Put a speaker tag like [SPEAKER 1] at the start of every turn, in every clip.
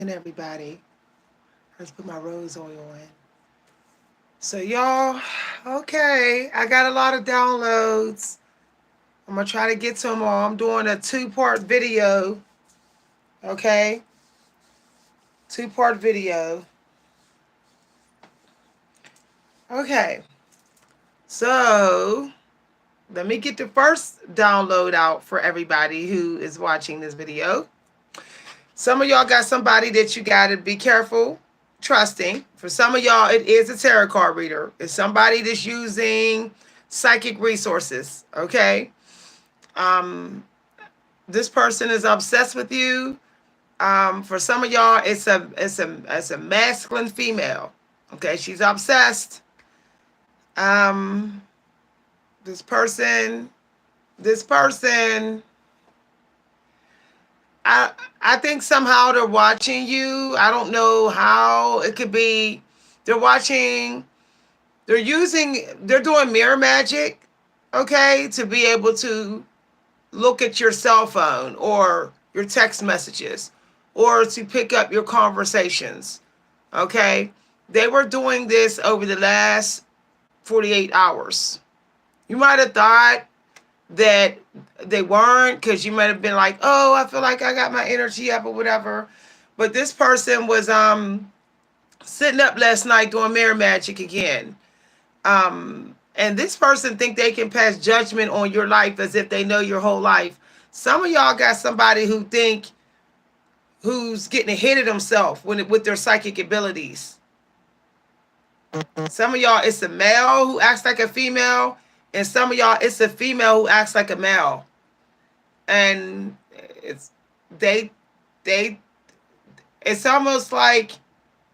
[SPEAKER 1] Everybody. Let's put my rose oil in. So y'all, okay, I got a lot of downloads. I'm gonna try to get to them all. I'm doing a two-part video, okay? Two-part video. Okay, so let me get the first download out for everybody who is watching this video. Some of y'all got somebody that you got to be careful trusting. For some of y'all, it is a tarot card reader. It's somebody that's using psychic resources, okay? Um, this person is obsessed with you. For some of y'all, it's a masculine female. Okay, she's obsessed. Um, this person, this person, I I think somehow they're watching you. I don't know how. It could be they're watching, they're doing mirror magic, okay, to be able to look at your cell phone or your text messages or to pick up your conversations. Okay? They were doing this over the last 48 hours. You might have thought that they weren't because you might have been like, oh, I feel like I got my energy up or whatever. But this person was sitting up last night doing mirror magic again. And this person think they can pass judgment on your life as if they know your whole life. Some of y'all got somebody who's getting ahead of themselves with their psychic abilities. Some of y'all, it's a male who acts like a female, and some of y'all, it's a female who acts like a male. And it's they they it's almost like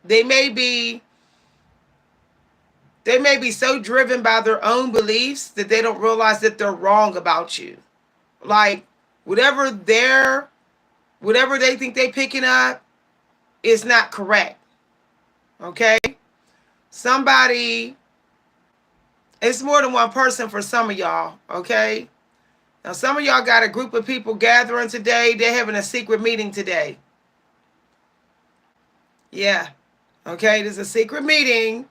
[SPEAKER 1] they may be they may be so driven by their own beliefs that they don't realize that they're wrong about you. Like whatever they're whatever they think they picking up is not correct. Okay? Somebody, it's more than one person for some of y'all, okay? Now some of y'all got a group of people gathering today. They're having a secret meeting today. Yeah. Okay, there's a secret meeting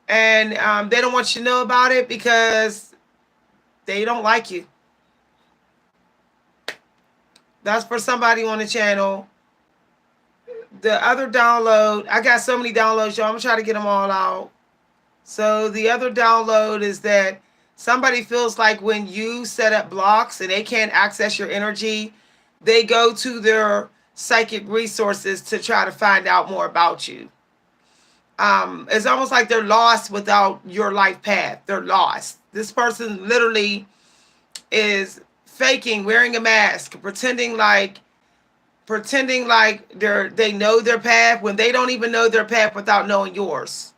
[SPEAKER 1] and they don't want you to know about it because they don't like you. That's for somebody on the channel. The other download, I got so many downloads, y'all. I'm gonna try to get them all out. So the other download is that somebody feels like when you set up blocks and they can't access your energy, they go to their psychic resources to try to find out more about you. It's almost like they're lost without your life path. They're lost. This person literally is faking, wearing a mask, pretending like they know their path when they don't even know their path without knowing yours.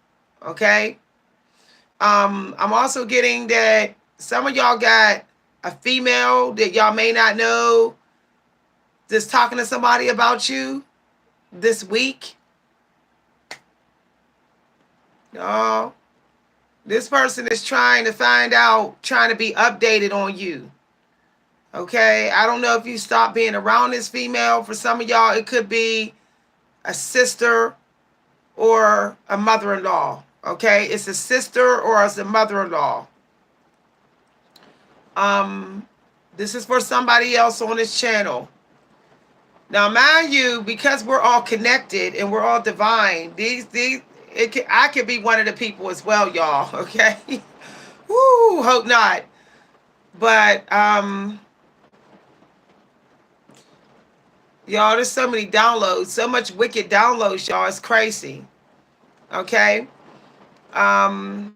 [SPEAKER 1] Okay? I'm also getting that some of y'all got a female that y'all may not know that's talking to somebody about you this week. Oh, this person is trying to find out, trying to be updated on you. Okay, I don't know if you stop being around this female. For some of y'all, it could be a sister or a mother-in-law. Okay, it's a sister or it's a mother-in-law. This is for somebody else on this channel. Now, mind you, because we're all connected and we're all divine, I could be one of the people as well, y'all. Okay, woo, hope not. But y'all, there's so many downloads, so much wicked downloads, y'all. It's crazy. Okay. Um,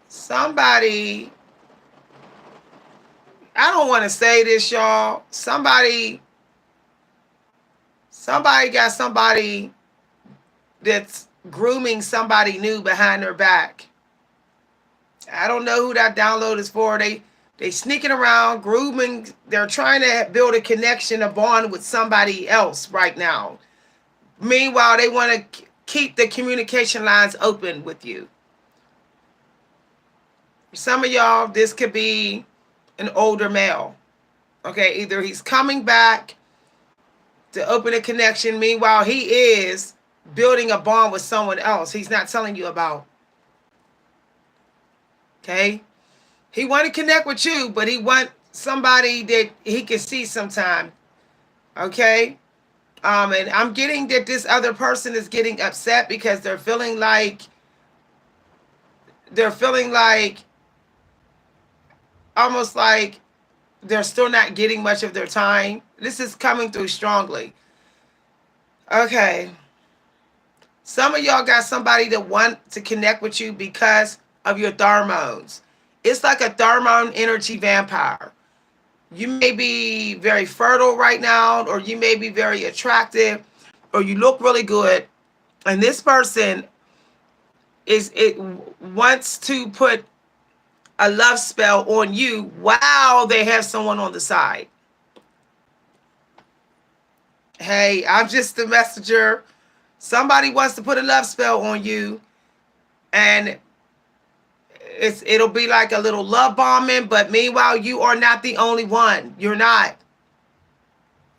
[SPEAKER 1] somebody, I don't want to say this, y'all. Somebody got somebody that's grooming somebody new behind their back. I don't know who that download is for. They sneaking around, grooming. They're trying to build a connection, a bond with somebody else right now. Meanwhile, they want to keep the communication lines open with you. Some of y'all, this could be an older male. Okay, either he's coming back to open a connection. Meanwhile, he is building a bond with someone else he's not telling you about. Okay? He want to connect with you, but he want somebody that he can see sometime. Okay? And I'm getting that this other person is getting upset because they're feeling like almost like they're still not getting much of their time. This is coming through strongly. Okay. Some of y'all got somebody that want to connect with you because of your pheromones. It's like a pheromone energy vampire. You may be very fertile right now, or you may be very attractive, or you look really good. And this person wants to put a love spell on you while they have someone on the side. Hey, I'm just the messenger. Somebody wants to put a love spell on you, and it'll be like a little love bombing, but meanwhile, you are not the only one. You're not.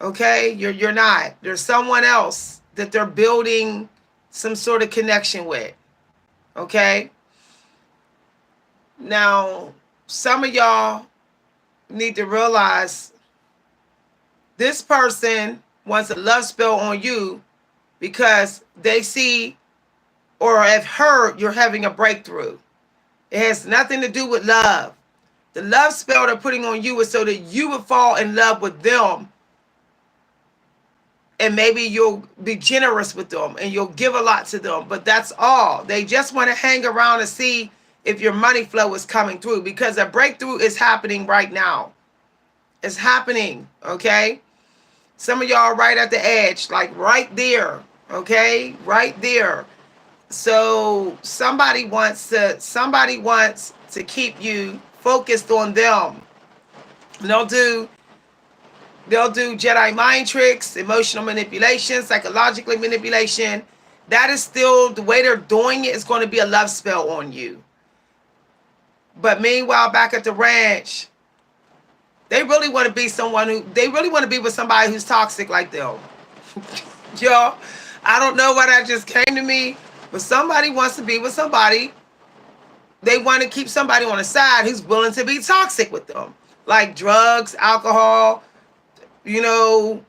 [SPEAKER 1] Okay? You're not. There's someone else that they're building some sort of connection with. Okay? Now, some of y'all need to realize this person wants a love spell on you because they see or have heard you're having a breakthrough. It has nothing to do with love. The love spell they're putting on you is so that you will fall in love with them, and maybe you'll be generous with them and you'll give a lot to them, but that's all. They just want to hang around and see if your money flow is coming through, because a breakthrough is happening right now. It's happening, okay? Some of y'all are right at the edge, like right there, okay? Right there. So somebody wants to keep you focused on them. They'll do Jedi mind tricks, emotional manipulation, psychologically manipulation. That is still the way they're doing it. Is going to be a love spell on you. But meanwhile, back at the ranch, they really want to be with somebody who's toxic like them. Y'all, I don't know why that just came to me, but somebody wants to be with somebody. They want to keep somebody on the side who's willing to be toxic with them, like drugs, alcohol, bar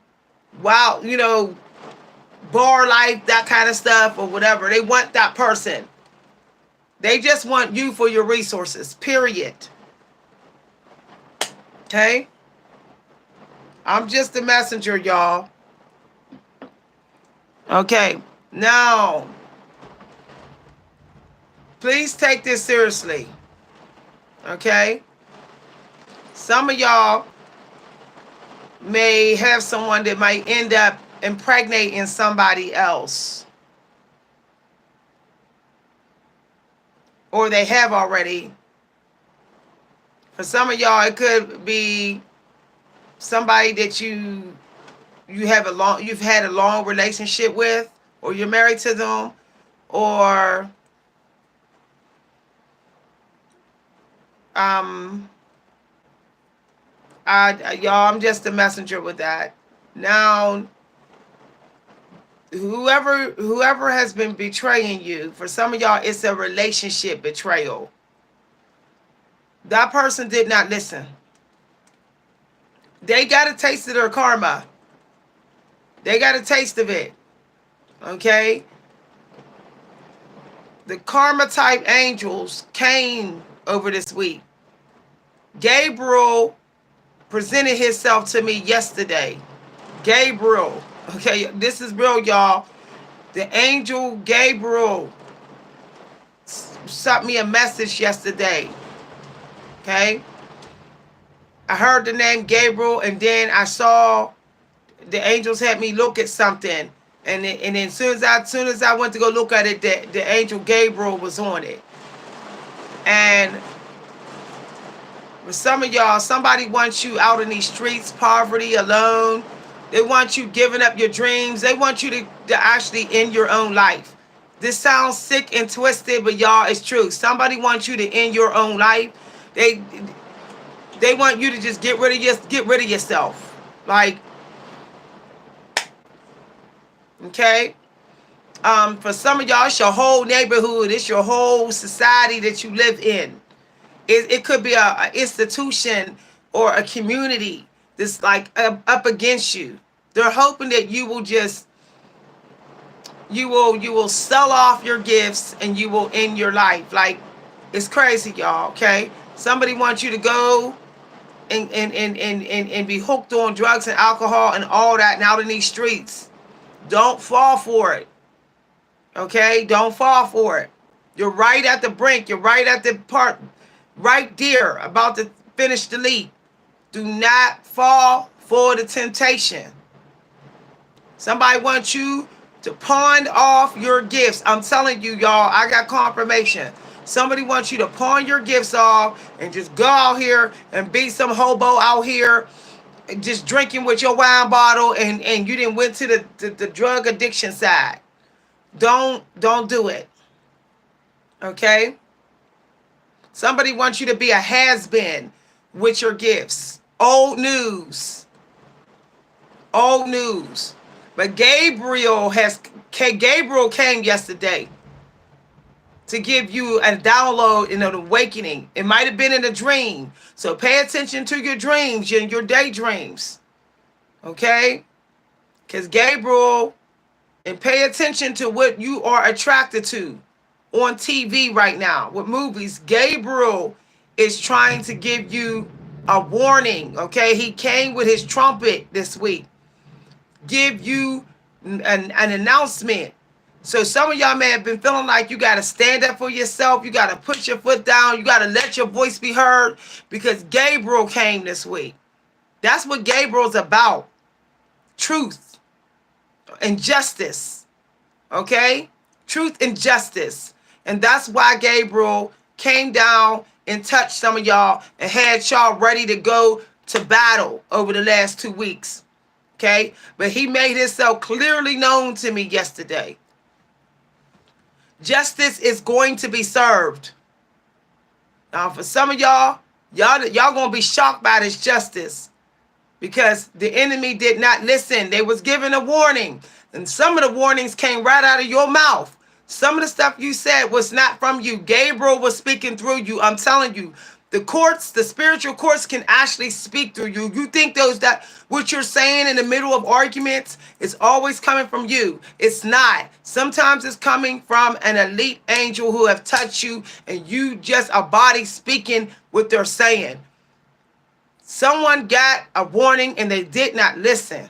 [SPEAKER 1] life, that kind of stuff, or whatever. They want that person. They just want you for your resources, period. Okay? I'm just the messenger, y'all. Okay. Now, please take this seriously. Okay? Some of y'all may have someone that might end up impregnating somebody else. Or they have already. For some of y'all, it could be somebody that you've had a long relationship with, or you're married to them, or y'all, I'm just a messenger with that. Now, whoever has been betraying you, for some of y'all, it's a relationship betrayal. That person did not listen. They got a taste of their karma. They got a taste of it. Okay? The karma type angels came over this week. Gabriel presented himself to me yesterday. Gabriel. Okay, this is real, y'all. The angel Gabriel sent me a message yesterday. Okay? I heard the name Gabriel, and then I saw the angels had me look at something. And then as soon as I went to go look at it, the angel Gabriel was on it. And for some of y'all, somebody wants you out in these streets, poverty, alone. They want you giving up your dreams. They want you to actually end your own life. This sounds sick and twisted, but y'all, it's true. Somebody wants you to end your own life. They want you to just get rid of yourself. Like, Okay? For some of y'all, it's your whole neighborhood, it's your whole society that you live in. It could be a institution or a community that's like up against you. They're hoping that you will sell off your gifts and you will end your life. Like, it's crazy, y'all. Okay, somebody wants you to go and be hooked on drugs and alcohol and all that and out in these streets. Don't fall for it. Okay, don't fall for it. You're right at the brink. You're right at the part, right there, about to finish the leap. Do not fall for the temptation. Somebody wants you to pawn off your gifts. I'm telling you, y'all, I got confirmation. Somebody wants you to pawn your gifts off and just go out here and be some hobo out here just drinking with your wine bottle, and you didn't went to the drug addiction side. Don't do it. Okay? Somebody wants you to be a has-been with your gifts. Old news. Old news. But Gabriel came yesterday to give you a download and an awakening. It might have been in a dream. So pay attention to your dreams and your daydreams. Okay? Because Gabriel, and pay attention to what you are attracted to on TV right now with movies. Gabriel is trying to give you a warning. Okay? He came with his trumpet this week. Give you an announcement. So some of y'all may have been feeling like you got to stand up for yourself. You got to put your foot down. You got to let your voice be heard because Gabriel came this week. That's what Gabriel's about. Truth and justice. Okay? Truth and justice. And that's why Gabriel came down and touched some of y'all and had y'all ready to go to battle over the last 2 weeks. Okay? But he made himself clearly known to me yesterday. Justice is going to be served. Now, for some of y'all gonna be shocked by this justice because the enemy did not listen. They was given a warning, and some of the warnings came right out of your mouth. Some of the stuff you said was not from you. Gabriel was speaking through you. I'm telling you, the courts, the spiritual courts can actually speak through you. You think that what you're saying in the middle of arguments is always coming from you. It's not. Sometimes it's coming from an elite angel who have touched you and you just a body speaking what they're saying. Someone got a warning and they did not listen.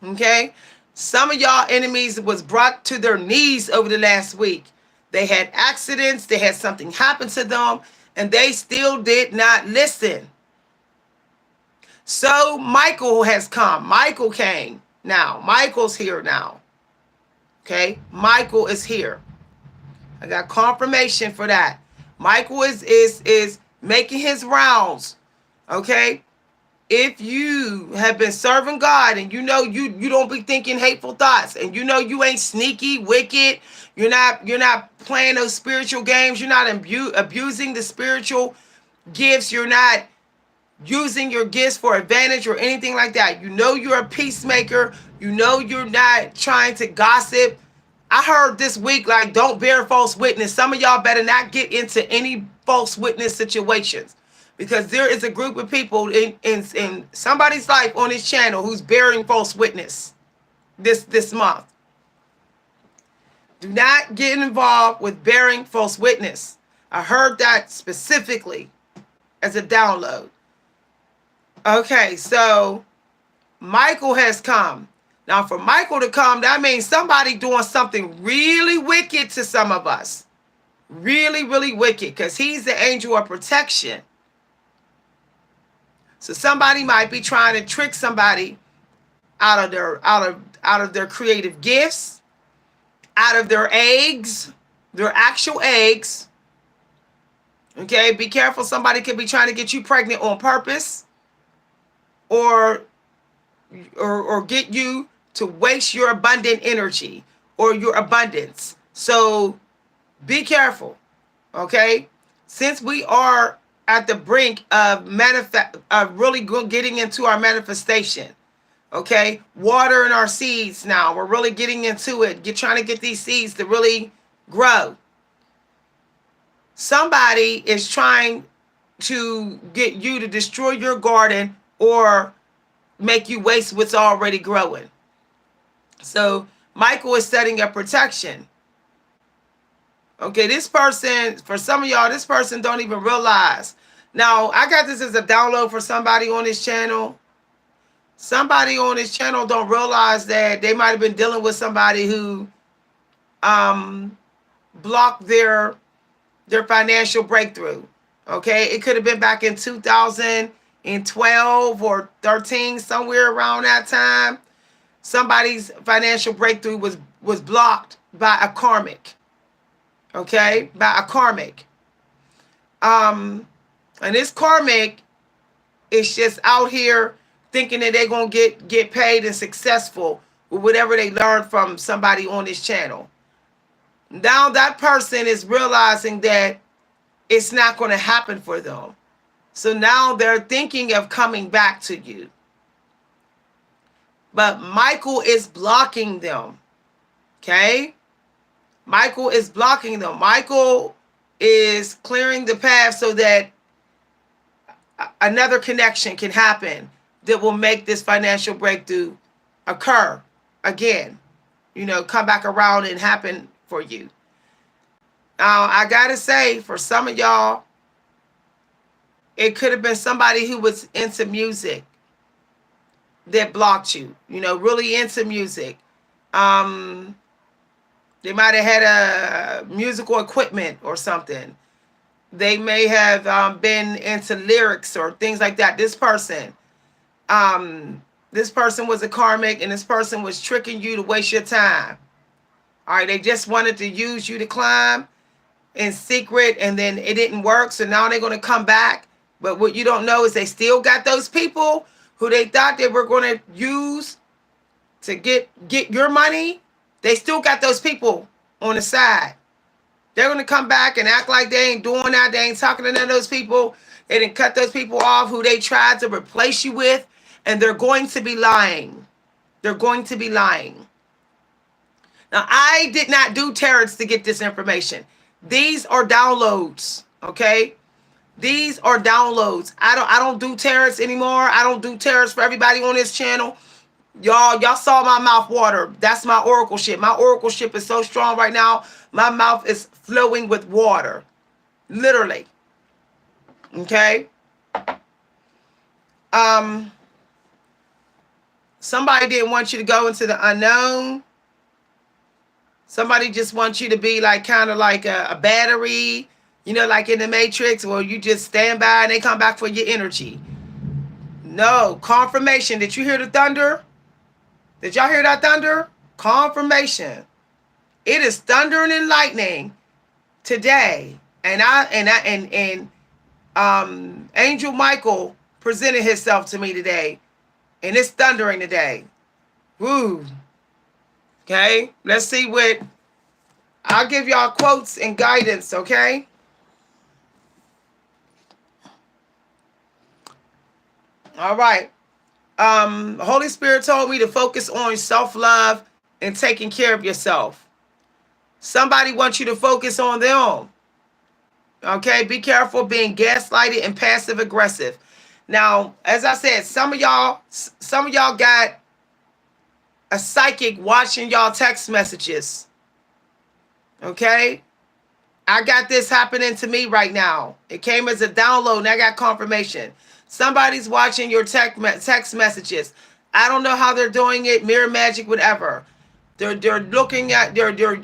[SPEAKER 1] Okay? Some of y'all enemies was brought to their knees over the last week. They had accidents, they had something happen to them, and they still did not listen. So Michael has come. Michael came now. Michael's here now. Okay? Michael is here. I got confirmation for that. Michael is making his rounds. Okay? If you have been serving God and you know you don't be thinking hateful thoughts and you know you ain't sneaky, wicked, you're not playing those spiritual games, you're not abusing the spiritual gifts, you're not using your gifts for advantage or anything like that. You know you're a peacemaker, you know you're not trying to gossip. I heard this week, like, don't bear false witness. Some of y'all better not get into any false witness situations. Because there is a group of people in somebody's life on this channel who's bearing false witness this month. Do not get involved with bearing false witness. I heard that specifically as a download. Okay, so Michael has come. Now, for Michael to come, that means somebody doing something really wicked to some of us. Really, really wicked, because he's the angel of protection. So somebody might be trying to trick somebody out of their creative gifts, out of their eggs, their actual eggs. Okay, be careful. Somebody could be trying to get you pregnant on purpose, or get you to waste your abundant energy or your abundance. So be careful. Okay, since we are at the brink of really getting into our manifestation. Okay, watering our seeds now. We're really getting into it. Trying to get these seeds to really grow. Somebody is trying to get you to destroy your garden or make you waste what's already growing. So Michael is setting a protection. Okay, this person, for some of y'all, this person don't even realize. Now, I got this as a download for somebody on this channel. Somebody on this channel don't realize that they might have been dealing with somebody who blocked their financial breakthrough. Okay, it could have been back in 2012 or 13, somewhere around that time. Somebody's financial breakthrough was blocked by a karmic. Okay, by a karmic. And this karmic is just out here thinking that they're gonna get paid and successful with whatever they learned from somebody on this channel. Now that person is realizing that it's not going to happen for them. So now they're thinking of coming back to you. But Michael is blocking them. Okay? Michael is blocking them. Michael is clearing the path so that another connection can happen that will make this financial breakthrough occur again. You know, come back around and happen for you. Now, I gotta say, for some of y'all, it could have been somebody who was into music that blocked you. You know, really into music. They might have had a musical equipment or something. They may have been into lyrics or things like that. This person was a karmic, and this person was tricking you to waste your time. All right, they just wanted to use you to climb in secret, and then it didn't work, so now they're going to come back. But what you don't know is they still got those people who they thought they were going to use to get your money. They still got those people on the side. They're going to come back and act like they ain't doing that. They ain't talking to none of those people. They didn't cut those people off who they tried to replace you with, and they're going to be lying. They're going to be lying. Now, I did not do tarots to get this information. These are downloads, okay? These are downloads. I don't do tarots anymore. I don't do tarots for everybody on this channel. Y'all saw my mouth water. That's my oracle ship. My oracle ship is so strong right now. My mouth is flowing with water. Literally. Okay? Somebody didn't want you to go into the unknown. Somebody just wants you to be like kind of like a battery, you know, like in the Matrix, where you just stand by and they come back for your energy. No, confirmation. Did you hear the thunder? Did y'all hear that thunder? Confirmation. It is thundering and lightning today. And Angel Michael presented himself to me today. And it's thundering today. Woo. Okay, let's see what, I'll give y'all quotes and guidance, okay? All right. Holy Spirit told me to focus on self-love and taking care of yourself. Somebody wants you to focus on them. Okay, be careful being gaslighted and passive aggressive. Now, as I said, some of y'all got a psychic watching y'all text messages. Okay? I got this happening to me right now. It came as a download and I got confirmation. Somebody's watching your text messages. I don't know how they're doing it, mirror magic, whatever. They're looking at,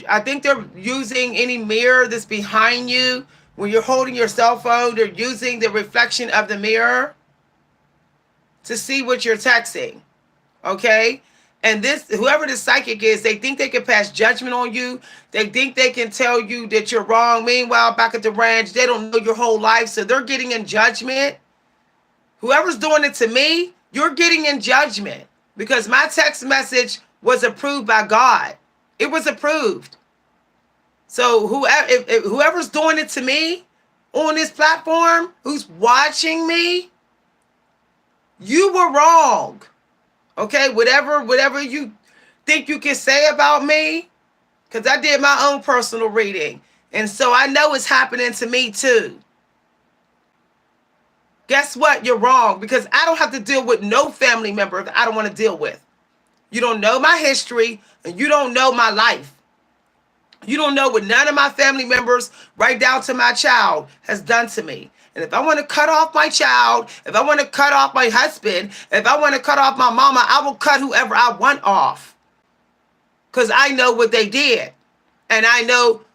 [SPEAKER 1] I think they're using any mirror that's behind you. When you're holding your cell phone, they're using the reflection of the mirror to see what you're texting. Okay? And this, whoever the psychic is, they think they can pass judgment on you. They think they can tell you that you're wrong. Meanwhile, back at the ranch, they don't know your whole life, so they're getting in judgment. Whoever's doing it to me, you're getting in judgment because my text message was approved by God. It was approved. So whoever's doing it to me on this platform, who's watching me, you were wrong. Okay, whatever you think you can say about me, because I did my own personal reading. And so I know it's happening to me too. Guess what? You're wrong, because I don't have to deal with no family member that I don't want to deal with. You don't know my history, and you don't know my life. You don't know what none of my family members, right down to my child, has done to me. And if I want to cut off my child, if I want to cut off my husband, if I want to cut off my mama, I will cut whoever I want off. Because I know what they did. And I know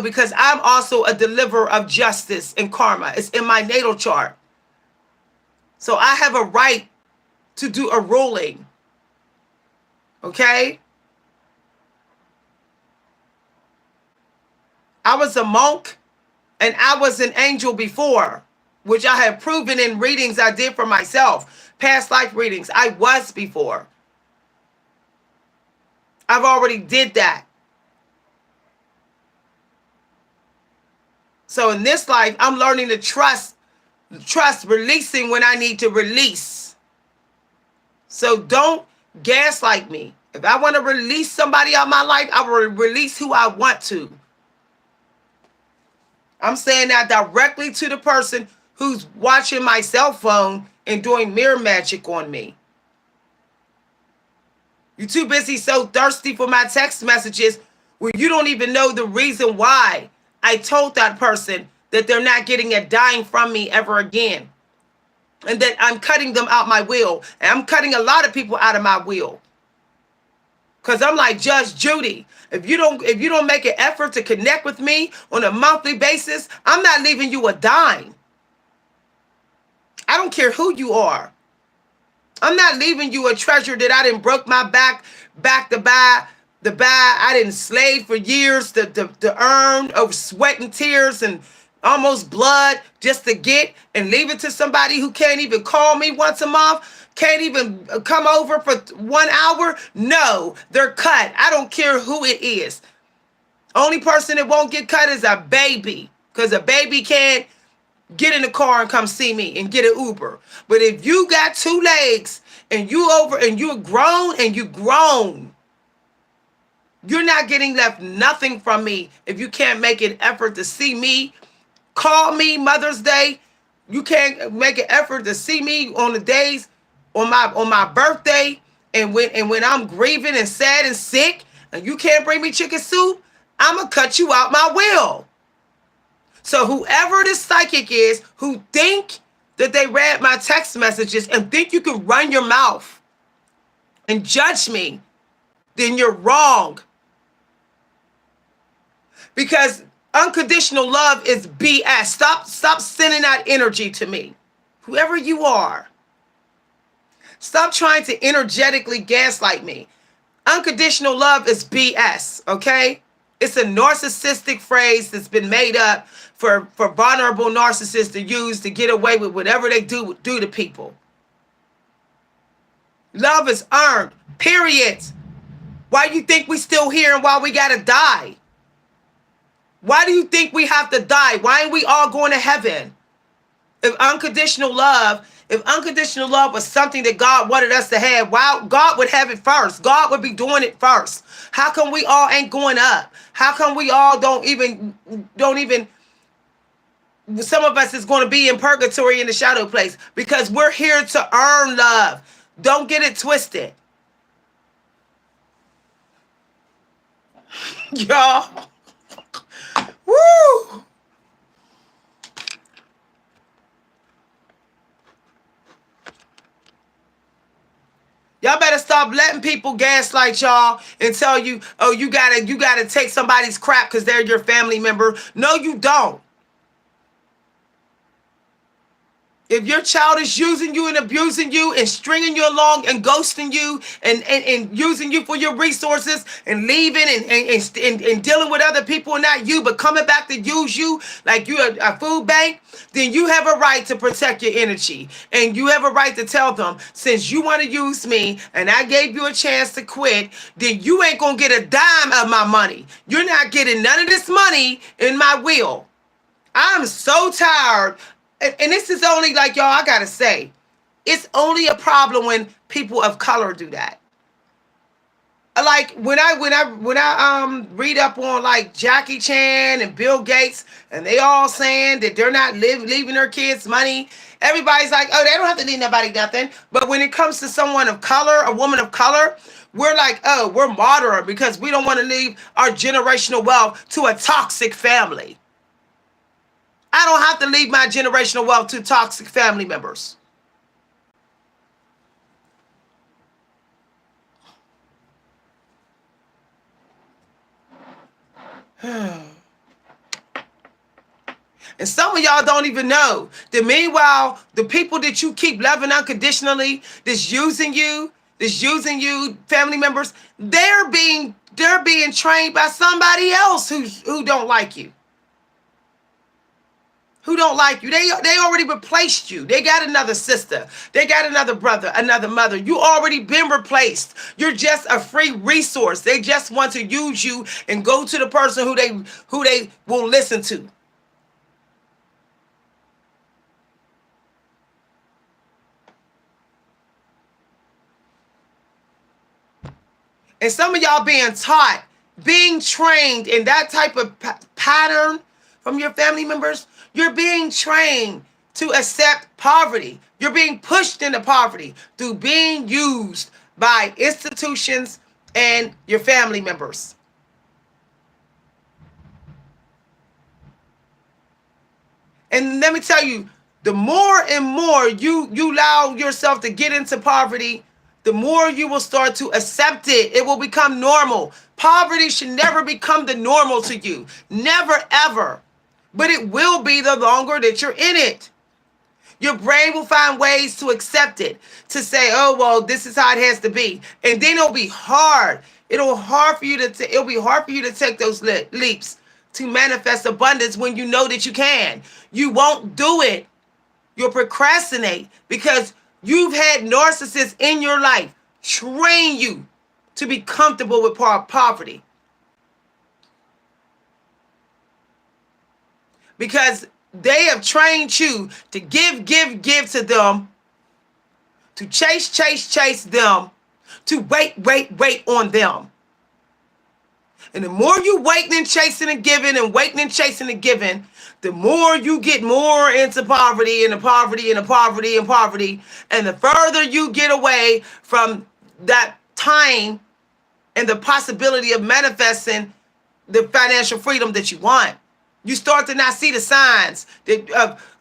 [SPEAKER 1] because I'm also a deliverer of justice and karma. It's in my natal chart. So I have a right to do a ruling. Okay? I was a monk and I was an angel before, which I have proven in readings I did for myself. Past life readings. I was before. I've already did that. So in this life, I'm learning to trust releasing when I need to release. So don't gaslight me. If I want to release somebody out of my life, I will release who I want to. I'm saying that directly to the person who's watching my cell phone and doing mirror magic on me. You're too busy so thirsty for my text messages where you don't even know the reason why I told that person that they're not getting a dime from me ever again. And that I'm cutting them out my will. And I'm cutting a lot of people out of my will. Because I'm like Judge Judy. If you don't make an effort to connect with me on a monthly basis, I'm not leaving you a dime. I don't care who you are. I'm not leaving you a treasure that I didn't broke my back to buy. I didn't slave for years to earn over sweat and tears and almost blood just to get, and leave it to somebody who can't even call me once a month, can't even come over for 1 hour. No, they're cut. I don't care who it is. Only person that won't get cut is a baby, because a baby can't get in the car and come see me and get an Uber. But if you got 2 legs and you're grown you're not getting left nothing from me if you can't make an effort to see me. Call me Mother's Day. You can't make an effort to see me on the days on my birthday, and when I'm grieving and sad and sick, and you can't bring me chicken soup, I'm gonna cut you out my will. So whoever this psychic is who think that they read my text messages and think you can run your mouth and judge me, then you're wrong. Because unconditional love is BS. Stop sending that energy to me. Whoever you are. Stop trying to energetically gaslight me. Unconditional love is BS, okay? It's a narcissistic phrase that's been made up for vulnerable narcissists to use to get away with whatever they do to people. Love is earned, period. Why do you think we still here and why we gotta die? Why do you think we have to die? Why ain't we all going to heaven? If unconditional love was something that God wanted us to have, wow, God would have it first. God would be doing it first. How come we all ain't going up? How come we all don't even, some of us is going to be in purgatory in the shadow place? Because we're here to earn love. Don't get it twisted. Y'all. Woo! Y'all better stop letting people gaslight y'all and tell you, oh, you gotta take somebody's crap because they're your family member. No, you don't. If your child is using you and abusing you and stringing you along and ghosting you and using you for your resources and leaving and dealing with other people and not you, but coming back to use you like you're a food bank, then you have a right to protect your energy. And you have a right to tell them, since you want to use me and I gave you a chance to quit, then you ain't going to get a dime of my money. You're not getting none of this money in my will. I'm so tired. And this is only like, y'all, I gotta say, It's only a problem when people of color do that. Like when I read up on like Jackie Chan and Bill Gates, and they all saying that they're not leaving their kids money. Everybody's like, oh, they don't have to leave nobody nothing. But when it comes to someone of color, a woman of color, we're like, oh, we're moderate because we don't want to leave our generational wealth to a toxic family. I don't have to leave my generational wealth to toxic family members. And some of y'all don't even know that meanwhile, the people that you keep loving unconditionally, that's using you, family members, they're being trained by somebody else who don't like you. Who don't like you. They already replaced you. They got another sister. They got another brother, another mother. You already been replaced. You're just a free resource. They just want to use you and go to the person who they will listen to. And some of y'all being taught, being trained in that type of pattern from your family members, you're being trained to accept poverty. You're being pushed into poverty through being used by institutions and your family members. And let me tell you, the more and more you allow yourself to get into poverty, the more you will start to accept it. It will become normal. Poverty should never become the normal to you. Never, ever. But it will be the longer that you're in it. Your brain will find ways to accept it, to say, oh, well, this is how it has to be. And then it'll be hard. It'll be hard for you to take those leaps to manifest abundance when you know that you can. You won't do it. You'll procrastinate because you've had narcissists in your life train you to be comfortable with poverty. Because they have trained you to give to them, to chase them, to wait on them. And the more you waiting and chasing and giving and waiting and chasing and giving, the more you get more into poverty and the poverty and the poverty and poverty. And the further you get away from that time and the possibility of manifesting the financial freedom that you want, you start to not see the signs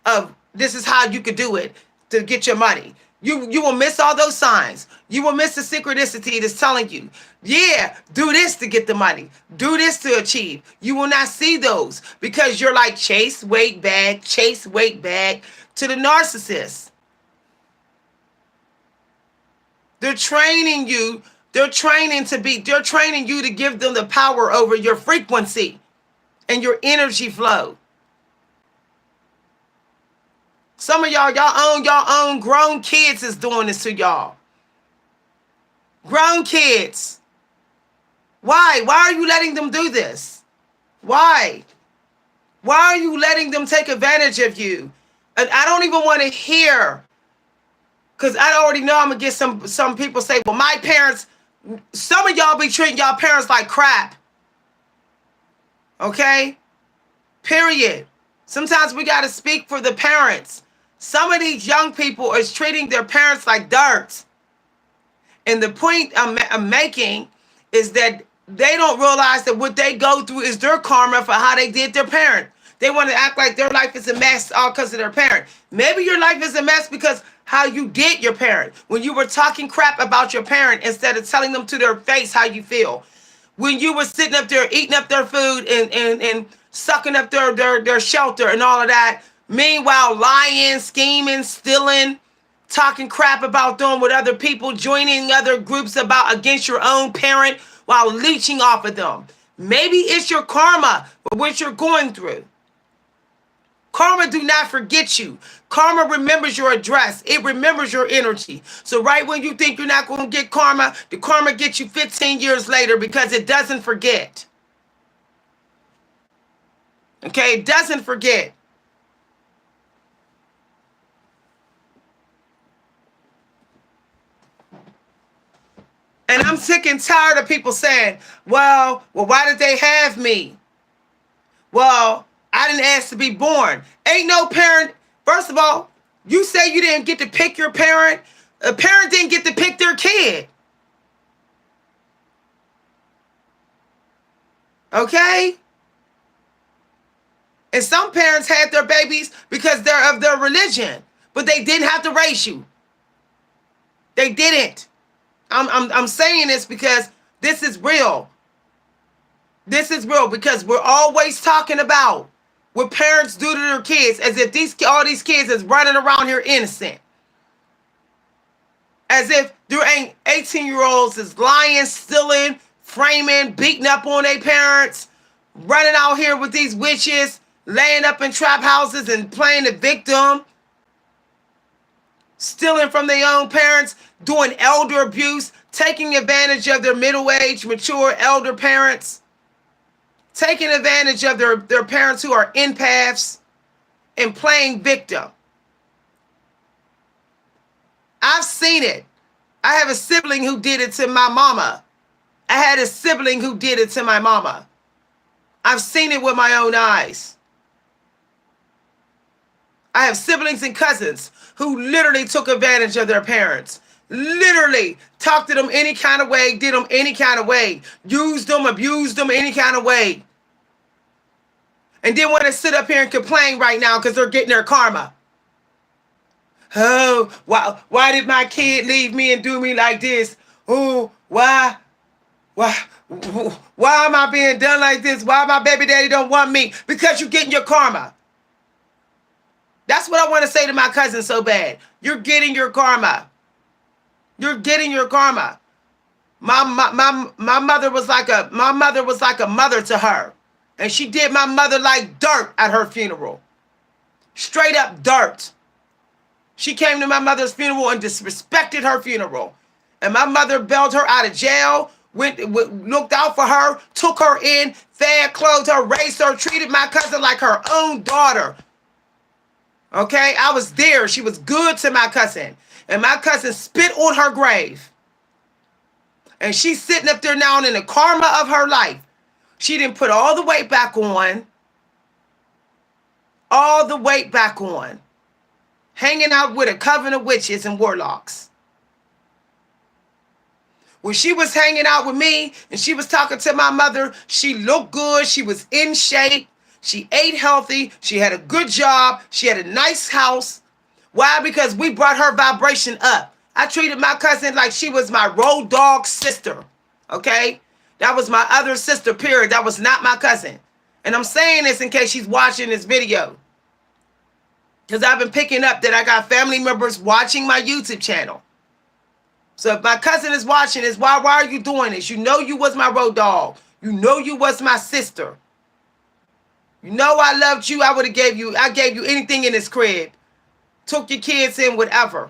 [SPEAKER 1] of this is how you could do it to get your money. You will miss all those signs. You will miss the synchronicity that's telling you, yeah, do this to get the money. Do this to achieve. You will not see those because you're like chase, wait, bag to the narcissist. They're training you. They're training you to give them the power over your frequency and your energy flow. Some of y'all own grown kids is doing this to y'all. Grown kids. Why? Why are you letting them do this? Why? Why are you letting them take advantage of you? And I don't even want to hear, because I already know I'm going to get some people say, well, my parents, some of y'all be treating y'all parents like crap. Okay? Period. Sometimes we got to speak for the parents. Some of these young people is treating their parents like dirt. And the point I'm making is that they don't realize that what they go through is their karma for how they did their parent. They want to act like their life is a mess all because of their parent. Maybe your life is a mess because how you did your parent. When you were talking crap about your parent instead of telling them to their face how you feel. When you were sitting up there eating up their food and sucking up their shelter and all of that. Meanwhile, lying, scheming, stealing, talking crap about them with other people, joining other groups against your own parent while leeching off of them. Maybe it's your karma for what you're going through. Karma do not forget you. Karma remembers your address. It remembers your energy. So right when you think you're not going to get karma, the karma gets you 15 years later because it doesn't forget. Okay, it doesn't forget. And I'm sick and tired of people saying, well, why did they have me? Well, I didn't ask to be born. Ain't no parent. First of all, you say you didn't get to pick your parent. A parent didn't get to pick their kid. Okay? And some parents had their babies because they're of their religion, but they didn't have to raise you. They didn't. I'm saying this because this is real. This is real because we're always talking about what parents do to their kids as if all these kids is running around here innocent. As if there ain't 18-year-olds is lying, stealing, framing, beating up on their parents, running out here with these witches, laying up in trap houses and playing the victim, stealing from their own parents, doing elder abuse, taking advantage of their middle-aged, mature elder parents, taking advantage of their parents who are empaths and playing victim. I've seen it. I have a sibling who did it to my mama. I had a sibling who did it to my mama. I've seen it with my own eyes. I have siblings and cousins who literally took advantage of their parents. Literally talked to them any kind of way, did them any kind of way, used them, abused them any kind of way. And then want to sit up here and complain right now because they're getting their karma. Oh, why did my kid leave me and do me like this? Oh, why am I being done like this? Why my baby daddy don't want me? Because you're getting your karma. That's what I want to say to my cousin so bad. You're getting your karma. You're getting your karma. My mother was like a mother to her. And she did my mother like dirt at her funeral. Straight up dirt. She came to my mother's funeral and disrespected her funeral. And my mother bailed her out of jail, looked out for her, took her in, fed, clothed her, raised her, treated my cousin like her own daughter. Okay, I was there. She was good to my cousin. And my cousin spit on her grave. And she's sitting up there now in the karma of her life. She didn't put all the weight back on. All the weight back on. Hanging out with a coven of witches and warlocks. When she was hanging out with me and she was talking to my mother, she looked good. She was in shape. She ate healthy. She had a good job. She had a nice house. Why? Because we brought her vibration up. I treated my cousin like she was my road dog sister. Okay? That was my other sister, period. That was not my cousin. And I'm saying this in case she's watching this video. Because I've been picking up that I got family members watching my YouTube channel. So if my cousin is watching this, why are you doing this? You know you was my road dog. You know you was my sister. You know I loved you. I gave you anything in this crib. Took your kids in, whatever.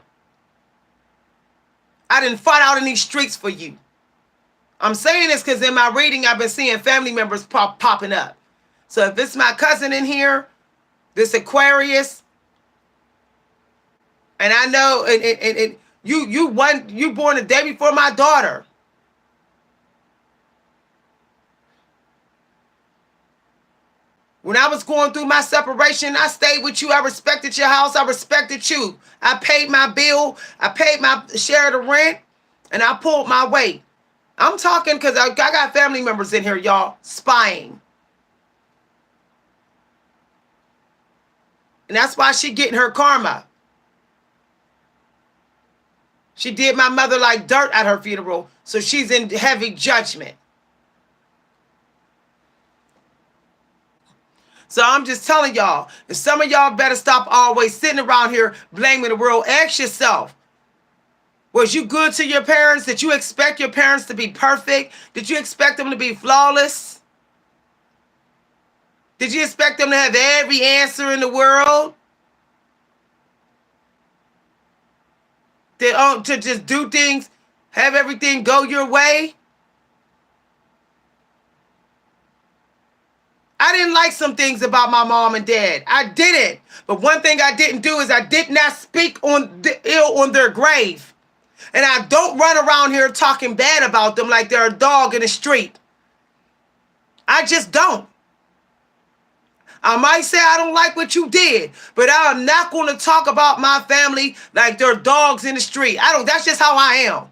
[SPEAKER 1] I didn't fight out in these streets for you. I'm saying this because in my reading, I've been seeing family members popping up. So if it's my cousin in here, this Aquarius, and I know, and you born the day before my daughter. When I was going through my separation, I stayed with you. I respected your house. I respected you. I paid my bill. I paid my share of the rent, and I pulled my weight. I'm talking because I got family members in here, y'all, spying. And that's why she getting her karma. She did my mother like dirt at her funeral, so she's in heavy judgment. So I'm just telling y'all, if some of y'all better stop always sitting around here blaming the world, ask yourself, was you good to your parents? Did you expect your parents to be perfect? Did you expect them to be flawless? Did you expect them to have every answer in the world? To just do things, have everything go your way? I didn't like some things about my mom and dad. I didn't. But one thing I didn't do is I did not speak ill on their grave. And I don't run around here talking bad about them like they're a dog in the street. I just don't. I might say I don't like what you did, but I'm not going to talk about my family like they're dogs in the street. I don't. That's just how I am.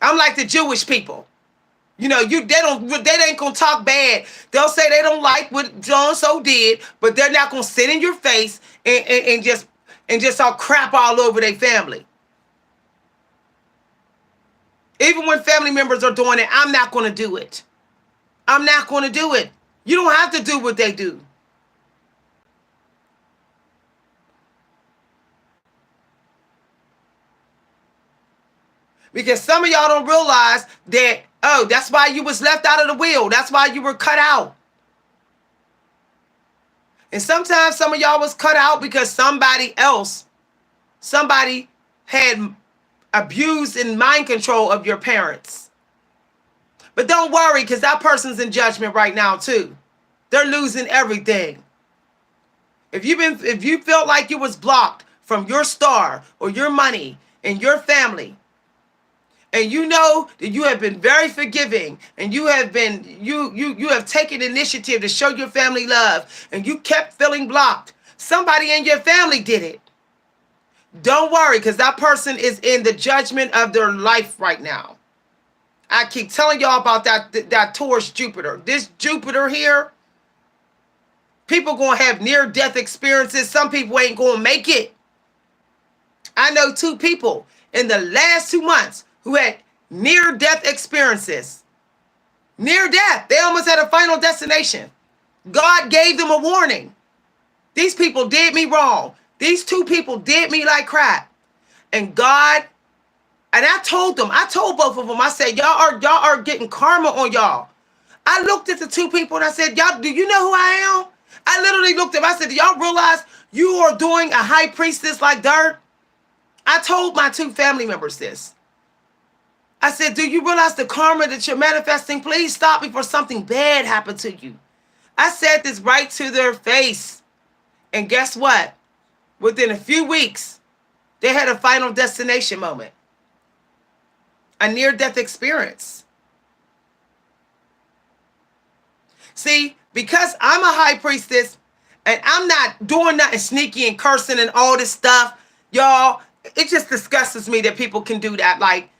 [SPEAKER 1] I'm like the Jewish people. You know, they ain't gonna talk bad. They'll say they don't like what so and so did, but they're not gonna sit in your face and just all crap all over their family. Even when family members are doing it, I'm not gonna do it. I'm not gonna do it. You don't have to do what they do. Because some of y'all don't realize that, oh, that's why you was left out of the will. That's why you were cut out. And sometimes some of y'all was cut out because somebody had abused and mind control of your parents. But don't worry, because that person's in judgment right now too. They're losing everything. If you felt like you was blocked from your star or your money and your family, and you know that you have been very forgiving, and you have taken initiative to show your family love, and you kept feeling blocked, somebody in your family did it. Don't worry, because that person is in the judgment of their life right now. I keep telling y'all about that Taurus Jupiter. This Jupiter here, people going to have near-death experiences. Some people ain't going to make it. I know 2 people in the last 2 months who had near-death experiences. Near death. They almost had a final destination. God gave them a warning. These people did me wrong. These 2 people did me like crap. And God, and I told both of them, I said, y'all are getting karma on y'all. I looked at the 2 people and I said, y'all, do you know who I am? I literally looked at them. I said, do y'all realize you are doing a high priestess like dirt? I told my 2 family members this. I said, do you realize the karma that you're manifesting? Please stop before something bad happened to you. I said this right to their face. And guess what? Within a few weeks, they had a final destination moment. A near-death experience. See, because I'm a high priestess and I'm not doing nothing sneaky and cursing and all this stuff, y'all, it just disgusts me that people can do that. Like,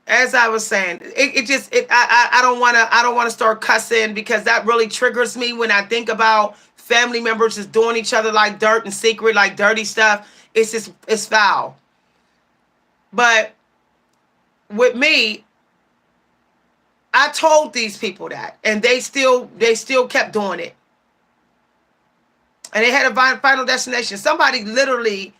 [SPEAKER 1] as I was saying, I don't want to start cussing, because that really triggers me when I think about family members just doing each other like dirt and secret, like dirty stuff. It's foul. But with me, I told these people that, and they still kept doing it. And they had a final destination. Somebody literally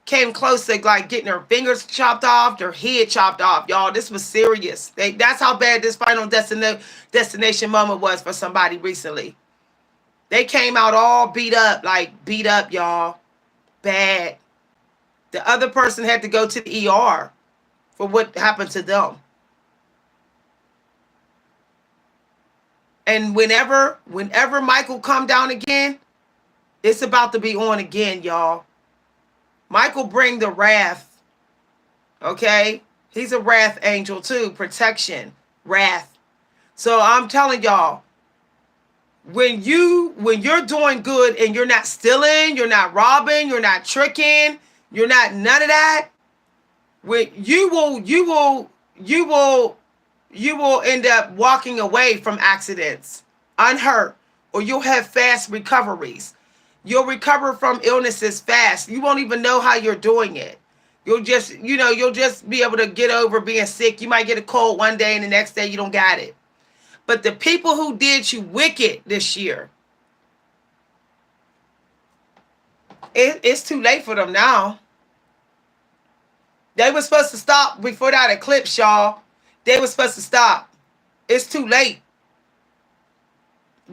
[SPEAKER 1] came close to like getting their fingers chopped off, their head chopped off. Y'all, this was serious. That's how bad this final destination moment was for somebody recently. They came out all beat up, y'all. Bad. The other person had to go to the ER for what happened to them. And whenever Michael come down again, it's about to be on again, y'all. Michael bring the wrath. Okay? He's a wrath angel too. Protection. Wrath. So I'm telling y'all, when you're doing good and you're not stealing, you're not robbing, you're not tricking, you're not none of that, you will end up walking away from accidents unhurt, or you'll have fast recoveries. You'll recover from illnesses fast. You won't even know how you're doing it. You'll just be able to get over being sick. You might get a cold one day and the next day you don't got it. But the people who did you wicked this year, it's too late for them now. They were supposed to stop before that eclipse, y'all. They were supposed to stop. It's too late.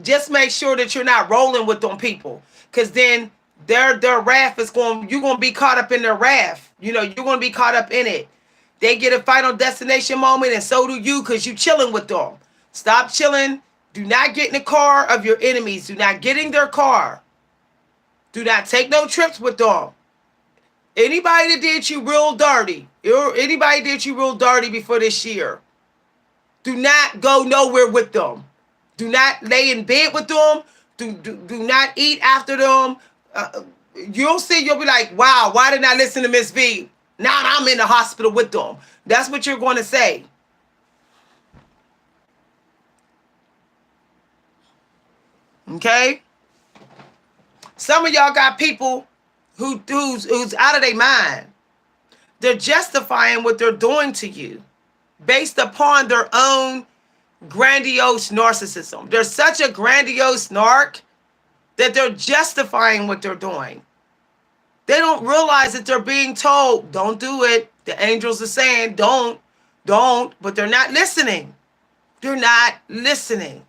[SPEAKER 1] Just make sure that you're not rolling with them people, because then their wrath you're going to be caught up in their wrath. You're going to be caught up in it. They get a final destination moment, and so do you, because you chilling with them. Stop chilling. Do not get in the car of your enemies. Do not get in their car. Do not take no trips with them. Anybody that did you real dirty, or anybody did you real dirty before this year, do not go nowhere with them. Do not lay in bed with them. Do not eat after them. You'll see, you'll be like, wow, why didn't I listen to Miss V? Now I'm in the hospital with them. That's what you're going to say. Okay? Some of y'all got people who's out of their mind. They're justifying what they're doing to you based upon their own grandiose narcissism. They're such a grandiose narc that they're justifying what they're doing. They don't realize that they're being told, don't do it. The angels are saying, don't, but they're not listening. They're not listening.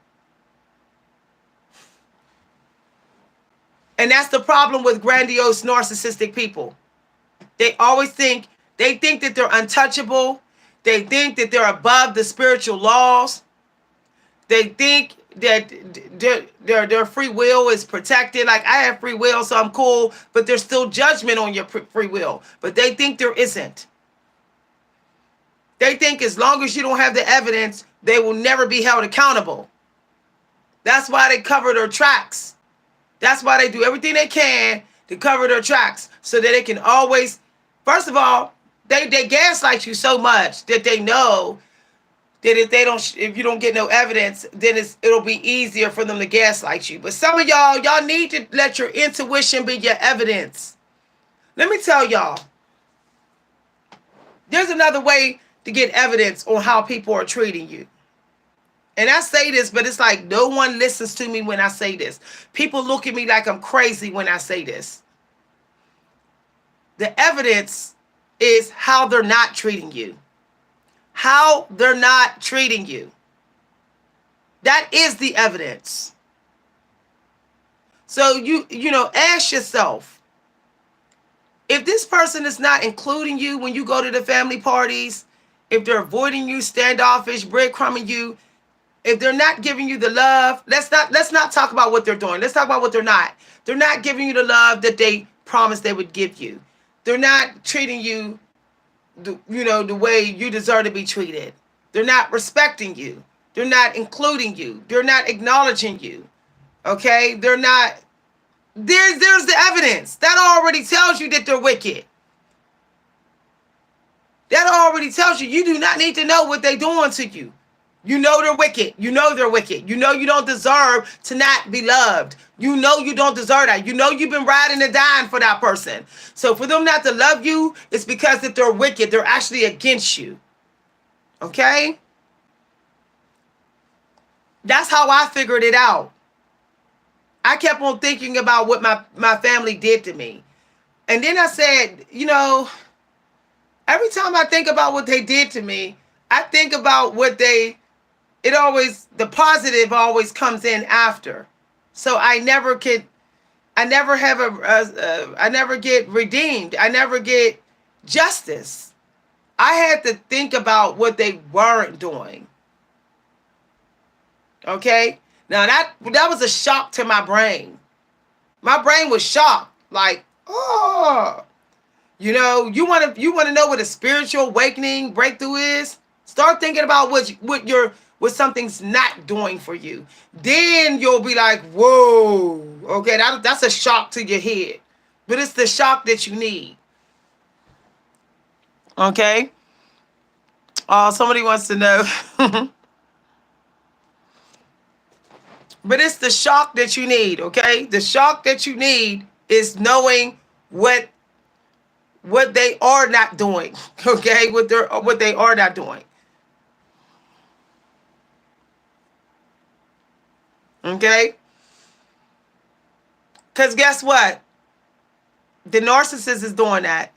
[SPEAKER 1] And that's the problem with grandiose narcissistic people. They always think that they're untouchable. They think that they're above the spiritual laws. They think that their free will is protected. Like, I have free will, so I'm cool, but there's still judgment on your free will. But they think there isn't. They think as long as you don't have the evidence, they will never be held accountable. That's why they cover their tracks. That's why they do everything they can to cover their tracks so that they can always, first of all, they gaslight you so much that they know that if you don't get no evidence, then it'll be easier for them to gaslight you. But some of y'all need to let your intuition be your evidence. Let me tell y'all, there's another way to get evidence on how people are treating you. And I say this, but it's like no one listens to me when I say this. People look at me like I'm crazy when I say this. The evidence is how they're not treating you. How they're not treating you. That is the evidence. So you know, ask yourself, if this person is not including you when you go to the family parties, if they're avoiding you, standoffish, breadcrumbing you, if they're not giving you the love, let's not talk about what they're doing. Let's talk about what they're not. They're not giving you the love that they promised they would give you. They're not treating you the way you deserve to be treated. They're not respecting you. They're not including you. They're not acknowledging you. Okay? They're not. There's the evidence. That already tells you that they're wicked. That already tells you do not need to know what they're doing to you. You know they're wicked. You know they're wicked. You know you don't deserve to not be loved. You know you don't deserve that. You know you've been riding and dying for that person. So for them not to love you, it's because that they're wicked. They're actually against you. Okay? That's how I figured it out. I kept on thinking about what my family did to me. And then I said, every time I think about what they did to me, I think about the positive always comes in after. So I never get redeemed. I never get justice. I had to think about what they weren't doing. Okay? Now that was a shock to my brain. My brain was shocked. Like, oh, you want to know what a spiritual awakening breakthrough is? Start thinking about what something's not doing for you. Then you'll be like, whoa, okay, that's a shock to your head. But it's the shock that you need. Okay? Somebody wants to know. But it's the shock that you need, okay? The shock that you need is knowing what they are not doing, okay? What they are not doing. Okay? Because guess what? The narcissist is doing that.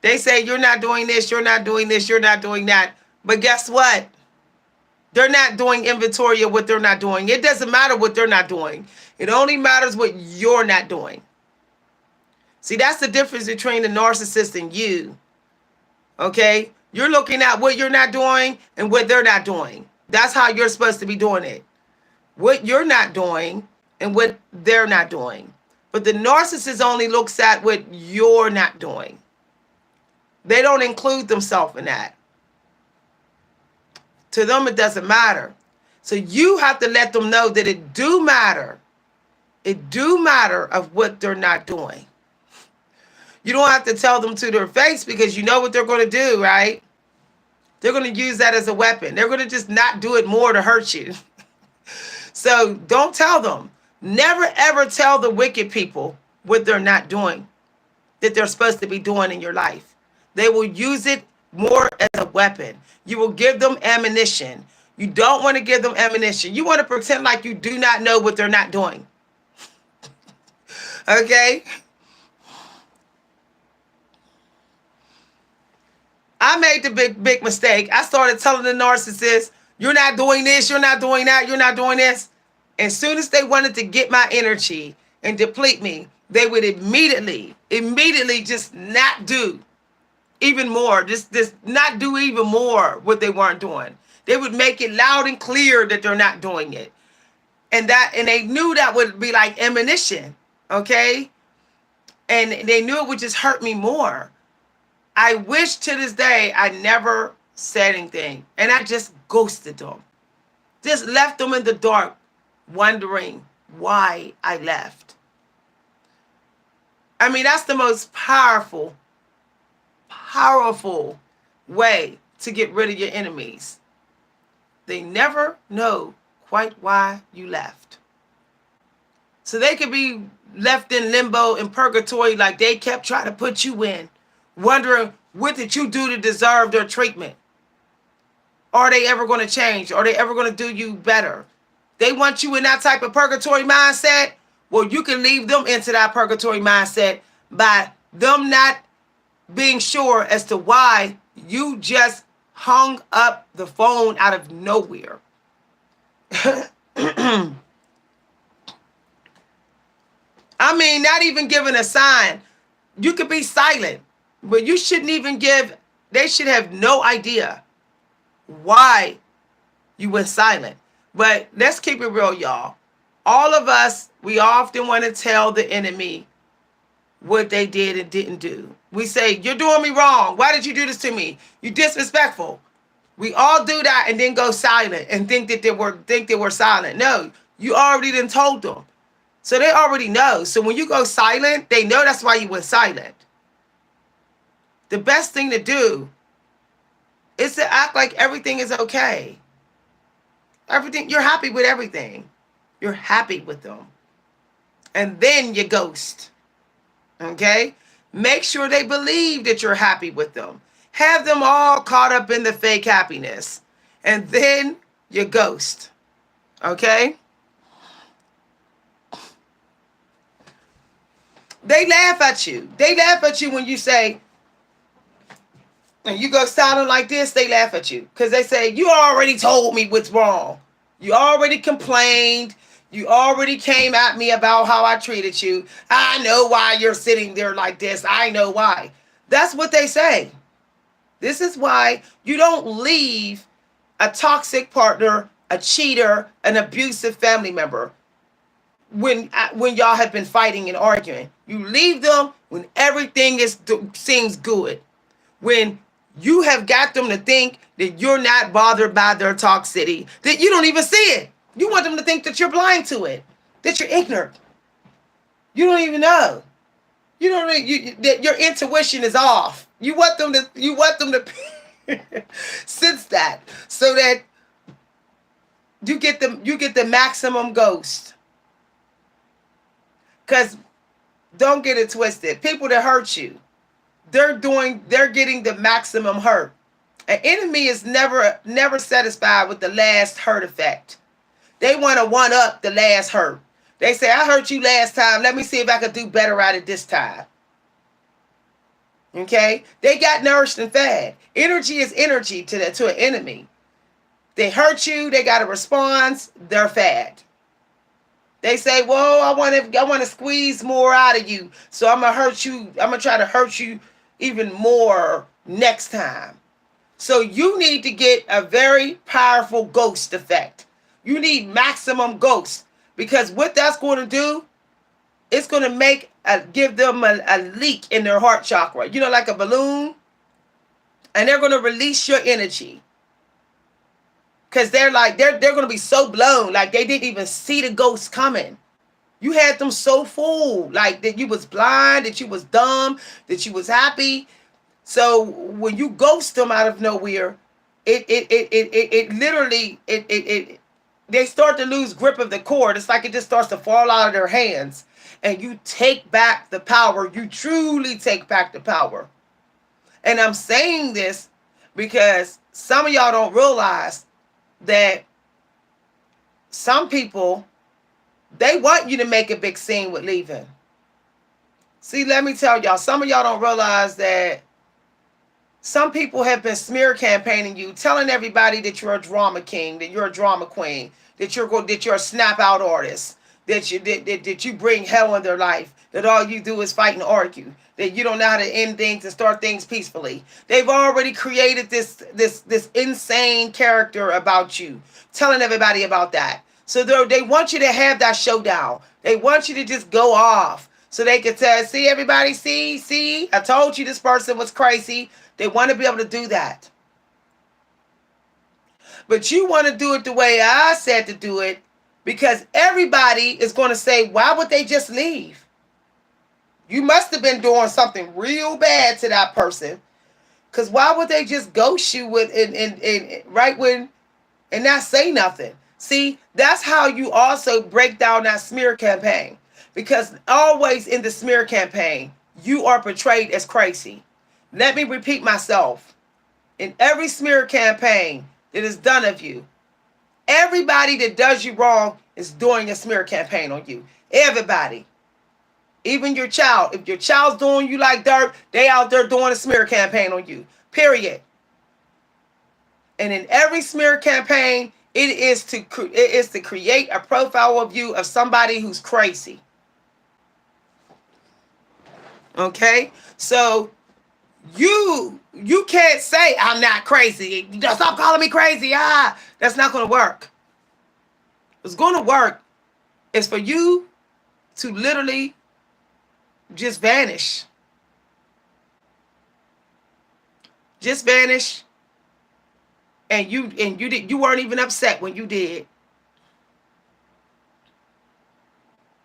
[SPEAKER 1] They say, you're not doing this, you're not doing this, you're not doing that. But guess what? They're not doing inventory of what they're not doing. It doesn't matter what they're not doing. It only matters what you're not doing. See, that's the difference between the narcissist and you. Okay? You're looking at what you're not doing and what they're not doing. That's how you're supposed to be doing it. What you're not doing and what they're not doing. But the narcissist only looks at what you're not doing. They don't include themselves in that. To them, it doesn't matter. So you have to let them know that it do matter. It do matter of what they're not doing. You don't have to tell them to their face because you know what they're going to do, right? They're going to use that as a weapon. They're going to just not do it more to hurt you. So don't tell them. Never ever tell the wicked people what they're not doing, that they're supposed to be doing in your life. They will use it more as a weapon. You will give them ammunition. You don't want to give them ammunition. You want to pretend like you do not know what they're not doing. Okay? I made the big mistake. I started telling the narcissist, you're not doing this, you're not doing that, you're not doing this. As soon as they wanted to get my energy and deplete me, they would immediately just not do even more. Just not do even more what they weren't doing. They would make it loud and clear that they're not doing it. And they knew that would be like ammunition, okay? And they knew it would just hurt me more. I wish to this day I never said anything. And I just ghosted them. Just left them in the dark, wondering why I left. I mean, that's the most powerful way to get rid of your enemies. They never know quite why you left. So they could be left in limbo, in purgatory, like they kept trying to put you in, wondering what did you do to deserve their treatment? Are they ever going to change? Are they ever going to do you better? They want you in that type of purgatory mindset. Well, you can leave them into that purgatory mindset by them not being sure as to why you just hung up the phone out of nowhere. I mean, not even giving a sign. You could be silent, but you shouldn't even they should have no idea why you went silent. But let's keep it real, y'all. All of us, we often want to tell the enemy what they did and didn't do. We say, you're doing me wrong. Why did you do this to me? You disrespectful. We all do that and then go silent and think they were silent. No, you already done told them. So they already know. So when you go silent, they know that's why you went silent. The best thing to do is to act like everything is okay. Everything, you're happy with everything. You're happy with them. And then you ghost. Okay? Make sure they believe that you're happy with them. Have them all caught up in the fake happiness. And then you ghost. Okay? They laugh at you. They laugh at you when you say, and you go silent like this, they laugh at you. Because they say, you already told me what's wrong. You already complained. You already came at me about how I treated you. I know why you're sitting there like this. I know why. That's what they say. This is why you don't leave a toxic partner, a cheater, an abusive family member when y'all have been fighting and arguing. You leave them when everything seems good. When you have got them to think that you're not bothered by their toxicity, that you don't even see it. You want them to think that you're blind to it, that you're ignorant. You don't even know. You don't. That your intuition is off. You want them to sense that, so that you get the maximum ghost. Because don't get it twisted. People that hurt you, they're getting the maximum hurt. An enemy is never satisfied with the last hurt effect. They want to one up the last hurt. They say, I hurt you last time. Let me see if I can do better at it this time. Okay? They got nourished and fed. Energy is energy to an enemy. They hurt you. They got a response. They're fed. They say, well, I want to squeeze more out of you. So I'm going to hurt you. I'm going to try to hurt you even more next time. So you need to get a very powerful ghost effect. You need maximum ghost. Because what that's going to do, it's going to give them a leak in their heart chakra, like a balloon, and they're going to release your energy. Because they're going to be so blown, like they didn't even see the ghost coming. You had them so fooled, like that you was blind, that you was dumb, that you was happy. So when you ghost them out of nowhere, it literally they start to lose grip of the cord. It's like it just starts to fall out of their hands, and you take back the power. You truly take back the power. And I'm saying this because some of y'all don't realize that some people, they want you to make a big scene with leaving. See, let me tell y'all, some of y'all don't realize that some people have been smear campaigning you, telling everybody that you're a drama king, that you're a drama queen, that you're a snap out artist, that you bring hell in their life, that all you do is fight and argue, that you don't know how to end things and start things peacefully. They've already created this insane character about you, telling everybody about that. So they want you to have that showdown. They want you to just go off so they can tell, see everybody, see, I told you this person was crazy. They want to be able to do that. But you want to do it the way I said to do it, because everybody is going to say, why would they just leave? You must have been doing something real bad to that person. Because why would they just ghost you right when and not say nothing? See, that's how you also break down that smear campaign. Because always in the smear campaign, you are portrayed as crazy. Let me repeat myself. In every smear campaign that is done of you, everybody that does you wrong is doing a smear campaign on you. Everybody. Even your child. If your child's doing you like dirt, they out there doing a smear campaign on you. Period. And in every smear campaign, it is to create a profile of you of somebody who's crazy. Okay? So you can't say I'm not crazy. Stop calling me crazy. That's not going to work. What's going to work is for you to literally just vanish. Just vanish. And you weren't even upset when you did.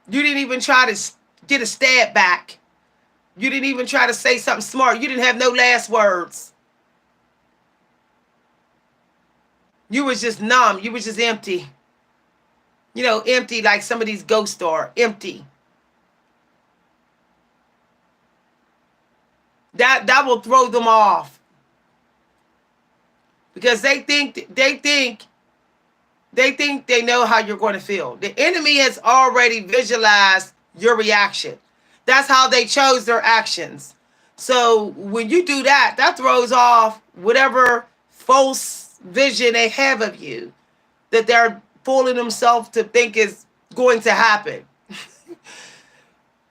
[SPEAKER 1] You didn't even try to get a stab back. You didn't even try to say something smart. You didn't have no last words. You was just numb. You was just empty. Empty like some of these ghosts are. Empty. That will throw them off. Because they think they know how you're going to feel. The enemy has already visualized your reaction. That's how they chose their actions. So when you do that, that throws off whatever false vision they have of you that they're fooling themselves to think is going to happen.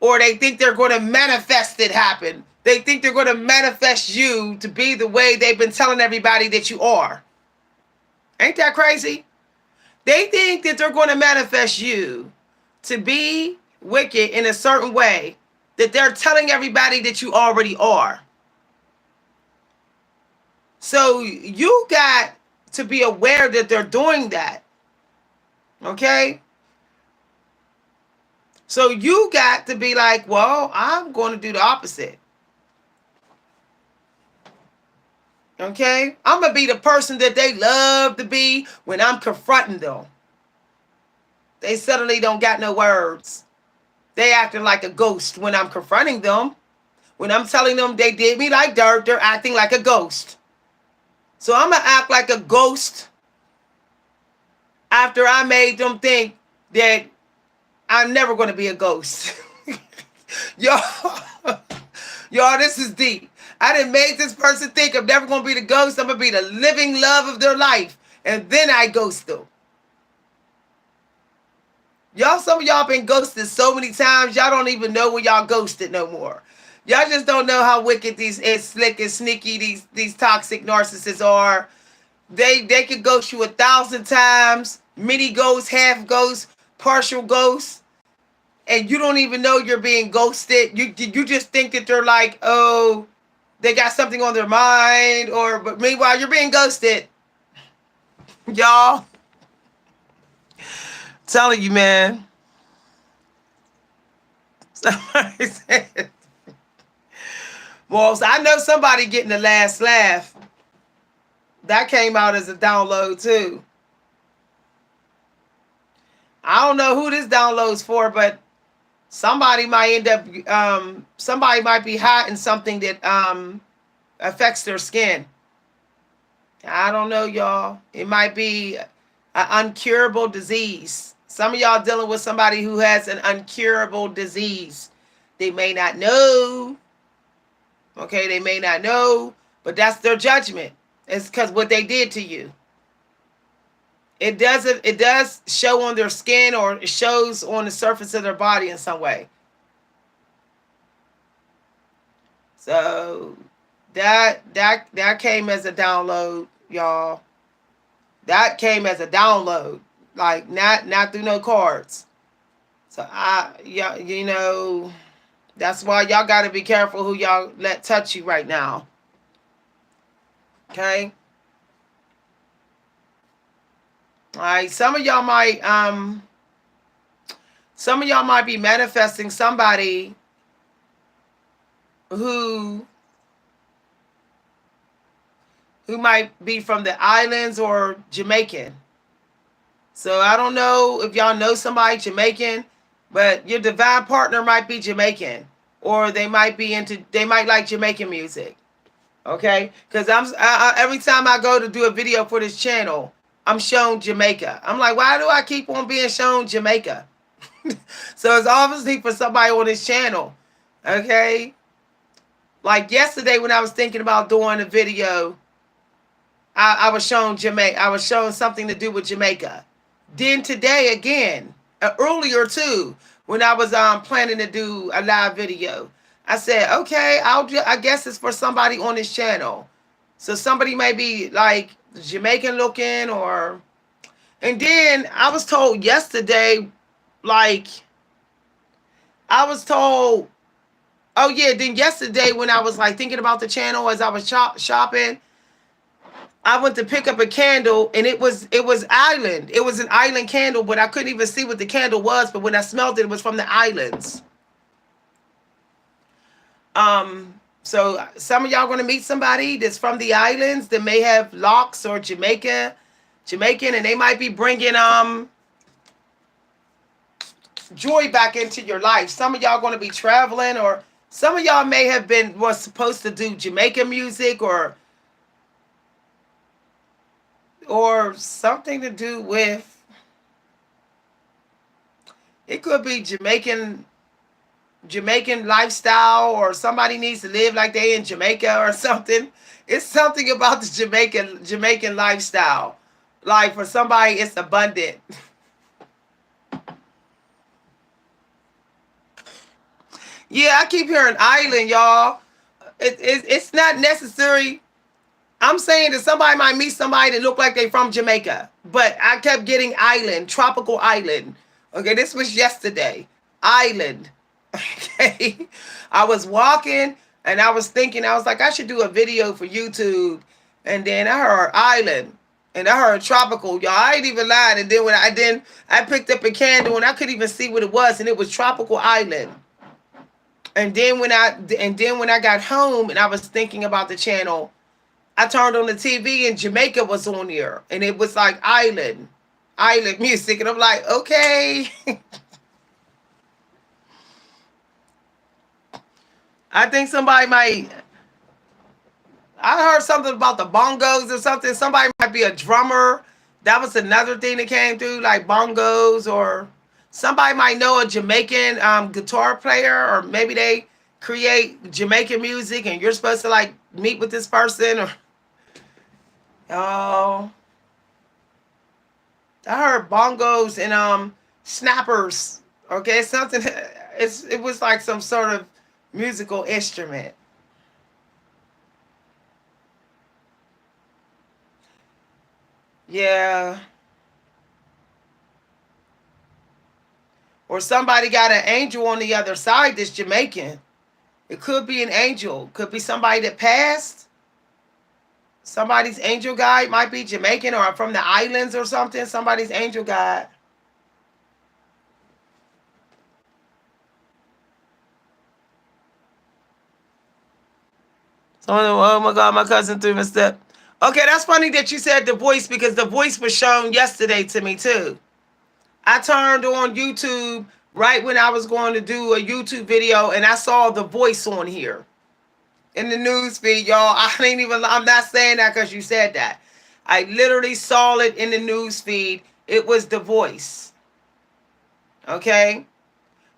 [SPEAKER 1] Or they think they're going to manifest it happen. They think they're going to manifest you to be the way they've been telling everybody that you are. Ain't that crazy? They think that they're going to manifest you to be wicked in a certain way that they're telling everybody that you already are. So you got to be aware that they're doing that. Okay? So you got to be like, well, I'm going to do the opposite. Okay? I'm going to be the person that they love to be when I'm confronting them. They suddenly don't got no words. They acting like a ghost when I'm confronting them. When I'm telling them they did me like dirt, they're acting like a ghost. So I'm going to act like a ghost after I made them think that I'm never going to be a ghost. Y'all, this is deep. I done made this person think I'm never going to be the ghost. I'm going to be the living love of their life. And then I ghost them. Some of y'all been ghosted so many times, y'all don't even know when y'all ghosted no more. Y'all just don't know how wicked and slick and sneaky these toxic narcissists are. They could ghost you 1,000 times, mini ghosts, half ghosts, partial ghosts, and you don't even know you're being ghosted. You just think that they're like, oh, they got something on their mind, or but meanwhile you're being ghosted. Y'all, telling you, man. Somebody said, well, so I know somebody getting the last laugh. That came out as a download too. I don't know who this download's for, but somebody might end up. Somebody might be hiding something that affects their skin. I don't know, y'all. It might be an uncurable disease. Some of y'all dealing with somebody who has an uncurable disease. They may not know. Okay, they may not know, but that's their judgment. It's because what they did to you. It does show on their skin, or it shows on the surface of their body in some way. So that came as a download, y'all. That came as a download, like not through no cards. So yeah, that's why y'all got to be careful who y'all let touch you right now. Okay. All right. Some of y'all might be manifesting somebody who might be from the islands or Jamaican. So I don't know if y'all know somebody Jamaican, but your divine partner might be Jamaican, or they might like Jamaican music. Okay, because every time I go to do a video for this channel, I'm shown Jamaica. I'm like, why do I keep on being shown Jamaica? So it's obviously for somebody on this channel. Okay, like yesterday when I was thinking about doing a video, I was shown Jamaica. I was shown something to do with Jamaica. Then today again, earlier too, when I was planning to do a live video, I said, okay, I guess it's for somebody on this channel. So somebody may be like Jamaican looking, or, and then I was told yesterday, like, I was told, oh yeah, then yesterday when I was like thinking about the channel as I was shopping, I went to pick up a candle, and it was island. It was an island candle, but I couldn't even see what the candle was. But when I smelled it, it was from the islands. So some of y'all gonna meet somebody that's from the islands that may have locks or Jamaican, and they might be bringing joy back into your life. Some of y'all gonna be traveling, or some of y'all may have was supposed to do Jamaican music, or something to do with. It could be Jamaican lifestyle, or somebody needs to live like they in Jamaica or something. It's something about the Jamaican lifestyle. Like for somebody, it's abundant. Yeah, I keep hearing island, y'all. It's not necessary. I'm saying that somebody might meet somebody that look like they from Jamaica, but I kept getting island, tropical island. Okay, this was yesterday. Island. Okay. I was walking and I was thinking, I was like, I should do a video for YouTube. And then I heard island. And I heard tropical, y'all. I ain't even lied. And then I picked up a candle and I couldn't even see what it was, and it was tropical island. And then when I got home and I was thinking about the channel, I turned on the TV and Jamaica was on there, and it was like island music, and I'm like, okay. I think somebody might. I heard something about the bongos or something. Somebody might be a drummer. That was another thing that came through, like bongos, or somebody might know a Jamaican guitar player, or maybe they create Jamaican music, and you're supposed to like meet with this person, or oh, I heard bongos and snappers. Okay, something. It was like some sort of musical instrument. Yeah. Or somebody got an angel on the other side that's Jamaican. It could be an angel. Could be somebody that passed. Somebody's angel guide might be Jamaican or from the islands or something. Somebody's angel guide. Oh my God, my cousin threw my step. Okay, that's funny that you said The Voice because The Voice was shown yesterday to me too. I turned on YouTube right when I was going to do a YouTube video and I saw The Voice on here in the news feed, y'all. I'm not saying that because you said that. I literally saw it in the news feed. It was The Voice. Okay?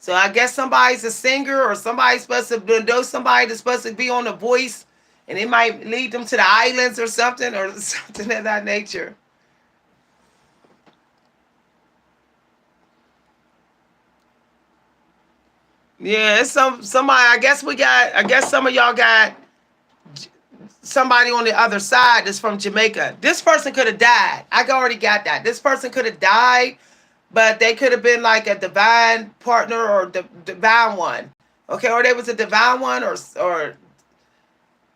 [SPEAKER 1] So I guess somebody's a singer or somebody's supposed to know somebody that's supposed to be on The Voice and it might lead them to the islands or something of that nature. Yeah, it's somebody. I guess some of y'all got somebody on the other side that's from Jamaica. This person could have died. I already got that. This person could have died, but they could have been like a divine partner or the divine one. Okay, or they was a divine one, or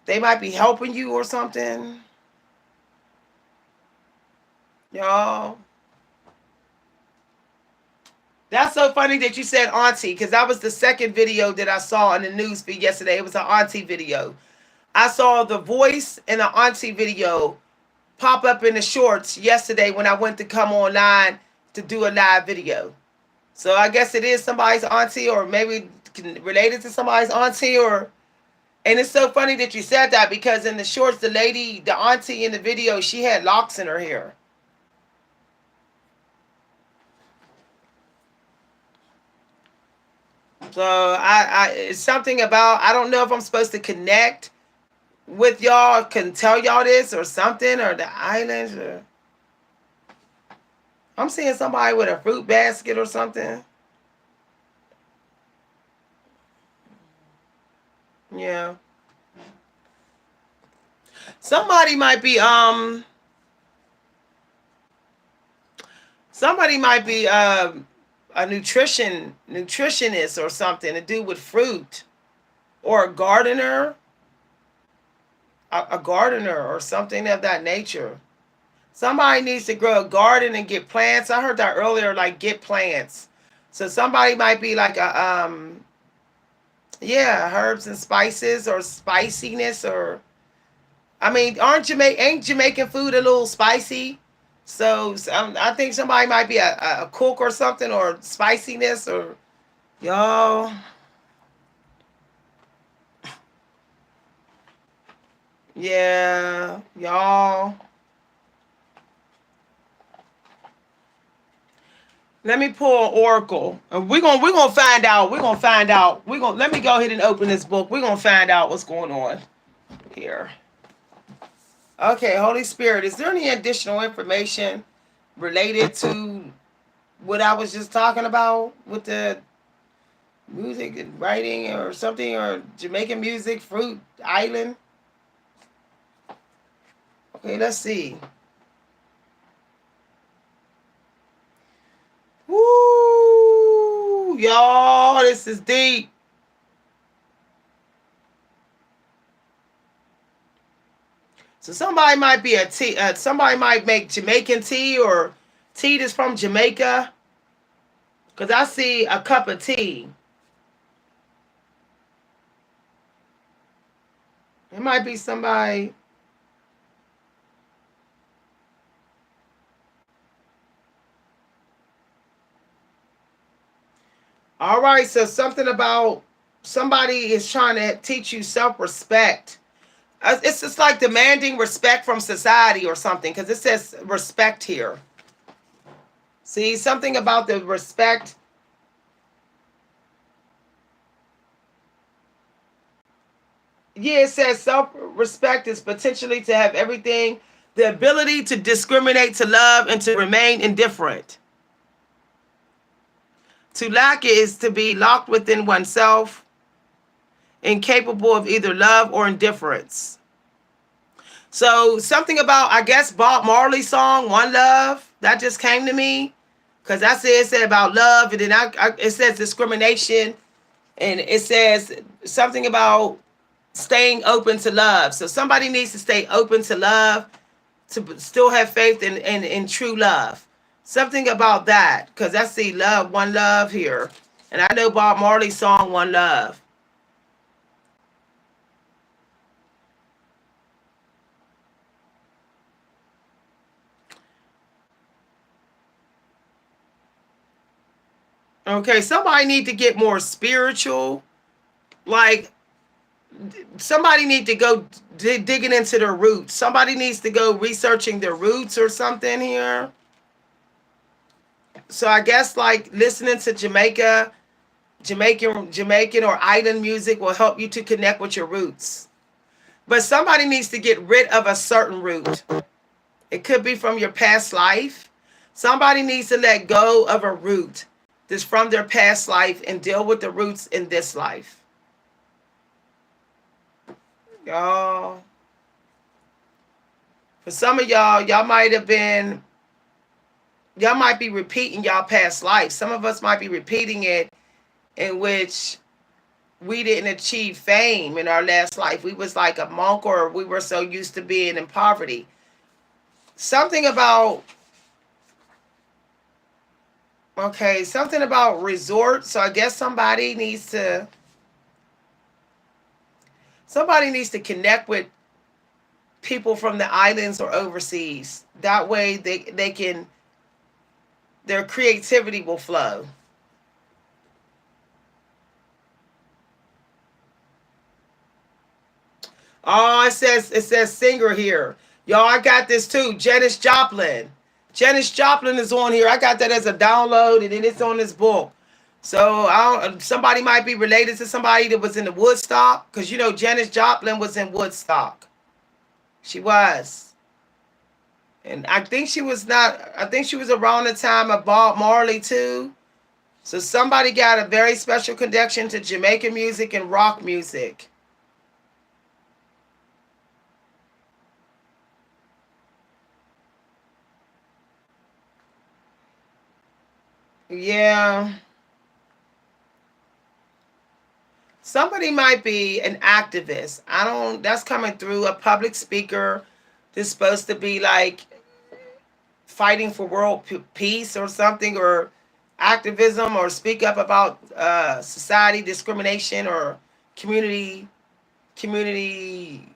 [SPEAKER 1] they might be helping you or something. Y'all. That's so funny that you said auntie, because that was the second video that I saw in the news feed yesterday. It was an auntie video. I saw The Voice and an auntie video pop up in the shorts yesterday when I went to come online to do a live video. So I guess it is somebody's auntie or maybe related to somebody's auntie or. And it's so funny that you said that because in the shorts, the lady, the auntie in the video, she had locks in her hair. So it's something about, I don't know if I'm supposed to connect with y'all, can tell y'all this or something, or the islands, or I'm seeing somebody with a fruit basket or something. Yeah. Somebody might be somebody might be a nutritionist or something to do with fruit, or a gardener, a gardener or something of that nature. Somebody needs to grow a garden and get plants. I heard that earlier, like get plants. So somebody might be like a yeah, herbs and spices or spiciness or I mean, ain't Jamaican food a little spicy? So I think somebody might be a cook or something or spiciness or y'all. Yeah, y'all. Let me pull an oracle. And we're gonna find out. We're gonna find out. We're gonna let me go ahead and open this book. We're gonna find out what's going on here. Okay, Holy Spirit, is there any additional information related to what I was just talking about with the music and writing or something or Jamaican music, fruit, island? Okay, let's see. Woo, y'all, this is deep. So somebody might be a tea. Somebody might make Jamaican tea or tea that's from Jamaica. Cause I see a cup of tea. It might be somebody. All right, so something about somebody is trying to teach you self-respect. It's just like demanding respect from society or something, because it says respect here. See, something about the respect. Yeah, it says self-respect is potentially to have everything, the ability to discriminate, to love, and to remain indifferent. To lack it is to be locked within oneself, incapable of either love or indifference. So something about, I guess, Bob Marley's song, One Love, that just came to me. Because I said it said about love, and then it says discrimination, and it says something about staying open to love. So somebody needs to stay open to love, to still have faith in true love. Something about that, because I see love, one love here, and I know Bob Marley's song "One Love." Okay, somebody need to get more spiritual. Like somebody need to go digging into their roots. Somebody needs to go researching their roots or something here. So I guess like listening to Jamaican or island music will help you to connect with your roots. But somebody needs to get rid of a certain root. It could be from your past life. Somebody needs to let go of a root that's from their past life and deal with the roots in this life. Y'all, for some of y'all might have been, y'all might be repeating y'all past life. Some of us might be repeating it in which we didn't achieve fame in our last life. We was like a monk, or we were so used to being in poverty. Something about, okay, something about resort. So I guess somebody needs to connect with people from the islands or overseas. That way they can, their creativity will flow. Oh, it says singer here. Y'all, I got this too. Janis Joplin. Janis Joplin is on here. I got that as a download, and then it's on this book. So somebody might be related to somebody that was in the Woodstock, because you know Janis Joplin was in Woodstock. She was, and I think she was not. I think she was around the time of Bob Marley too. So somebody got a very special connection to Jamaican music and rock music. Yeah. Somebody might be an activist. I don't, that's coming through a public speaker that's supposed to be like fighting for world peace or something, or activism, or speak up about society discrimination, or community community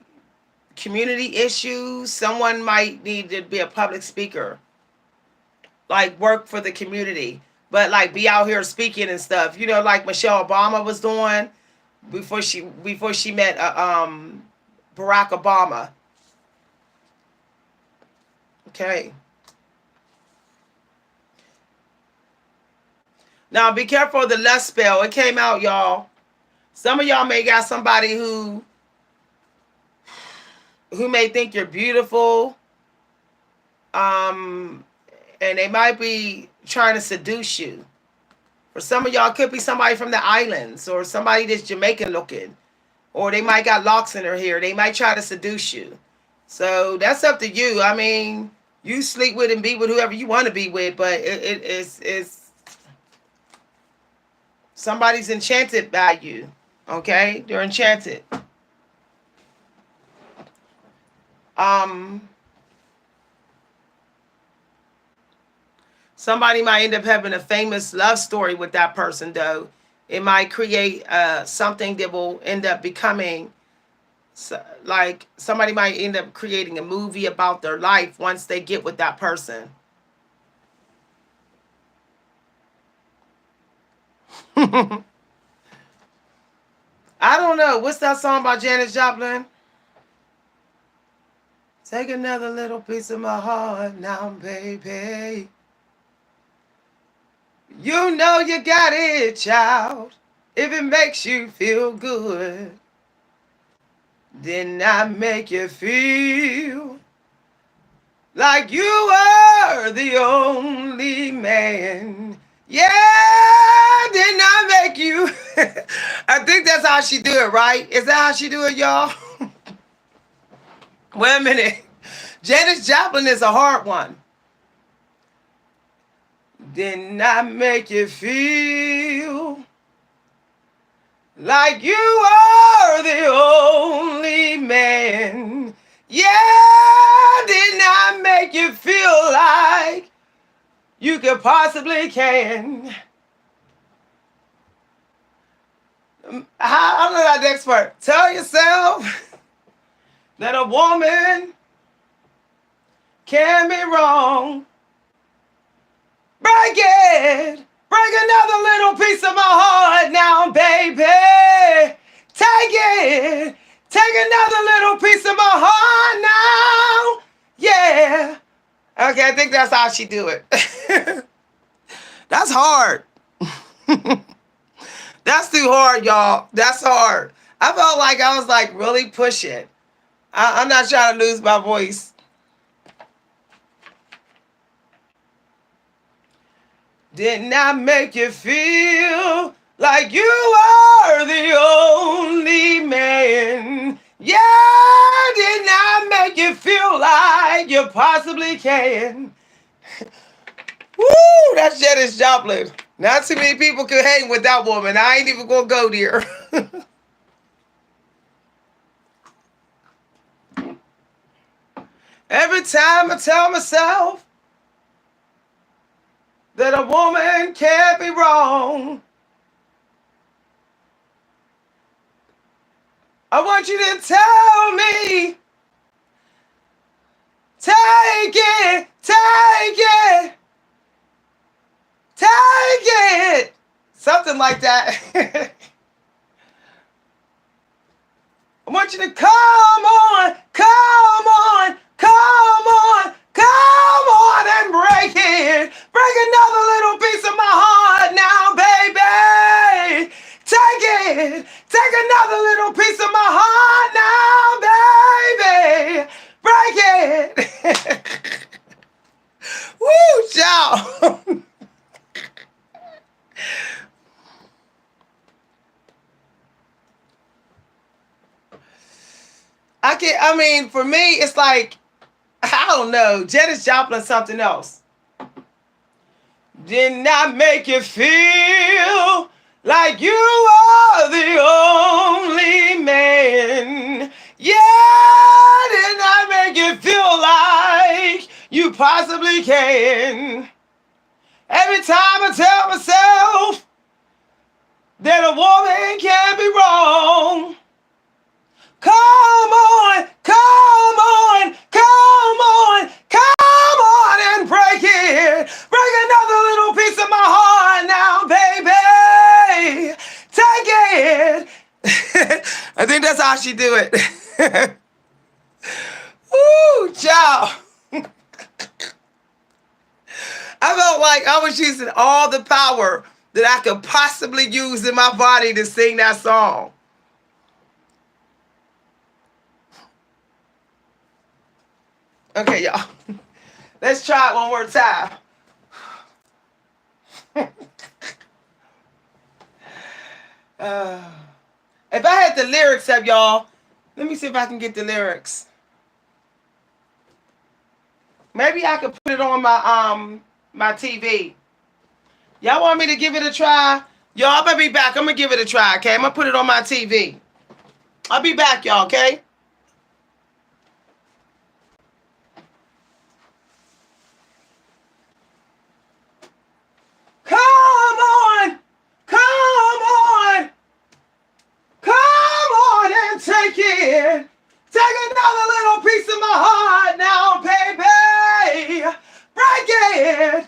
[SPEAKER 1] community issues. Someone might need to be a public speaker, like work for the community, but like be out here speaking and stuff. You know, like Michelle Obama was doing before she met Barack Obama. Okay. Now be careful of the lust spell. It came out, y'all. Some of y'all may got somebody who may think you're beautiful, um, and they might be trying to seduce you. For some of y'all, it could be somebody from the islands, or somebody that's Jamaican looking, or they might got locks in their hair. They might try to seduce you. So that's up to you. I mean, you sleep with and be with whoever you want to be with, but it's somebody's enchanted by you. Okay, they're enchanted. Um, Somebody might end up having a famous love story with that person, though. It might create something that will end up becoming, like somebody might end up creating a movie about their life once they get with that person. I don't know. What's that song by Janis Joplin? Take another little piece of my heart now, baby. You know you got it, child. If it makes you feel good, then I make you feel like you are the only man. Yeah, then I make you. I think that's how she do it, right? Is that how she do it, y'all? Wait a minute. Janis Joplin is a hard one. Didn't I make you feel like you are the only man? Yeah, didn't I make you feel like you could possibly can? I don't know that next part. Tell yourself that a woman can be wrong. Break it. Break another little piece of my heart now, baby. Take it. Take another little piece of my heart now. Yeah. Okay, I think that's how she do it. That's hard. That's too hard, y'all. That's hard. I felt like I was like really pushing. I'm not trying to lose my voice. Didn't I make you feel like you are the only man? Yeah, didn't I make you feel like you possibly can? Woo, that's Janis Joplin. Not too many people can hang with that woman. I ain't even gonna go there. Every time I tell myself that a woman can't be wrong, I want you to tell me, take it, take it, take it. Something like that. I want you to come on, come on, come on, come on and break it. Break another little piece of my heart now, baby. Take it. Take another little piece of my heart now, baby. Break it. Woo, child. I mean, for me, it's like, I don't know, Janis Joplin, something else. Didn't I make you feel like you are the only man? Yeah, didn't I make you feel like you possibly can? Every time I tell myself that a woman can't be wrong. Come on, come on, come on, come on and break it. Break another little piece of my heart now, baby. Take it. I think that's how she do it. Ooh, child. I felt like I was using all the power that I could possibly use in my body to sing that song. Okay, y'all. Let's try it one more time. If I had the lyrics up, y'all, let me see if I can get the lyrics. Maybe I could put it on my TV. Y'all want me to give it a try? Y'all, I'm gonna be back. I'm gonna give it a try, okay? I'm gonna put it on my TV. I'll be back, y'all, okay? Come on! Come on! Come on and take it! Take another little piece of my heart now, baby! Break it!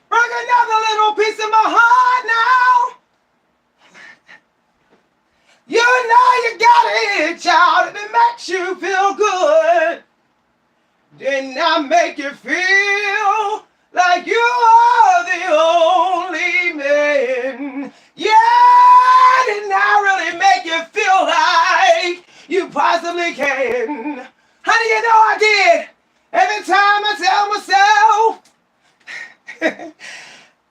[SPEAKER 1] Break another little piece of my heart now! You know you got it, child, if it makes you feel good. Didn't I make you feel like you are the only man? Yeah, didn't I really make you feel like you possibly can? How do you know I did? Every time I tell myself,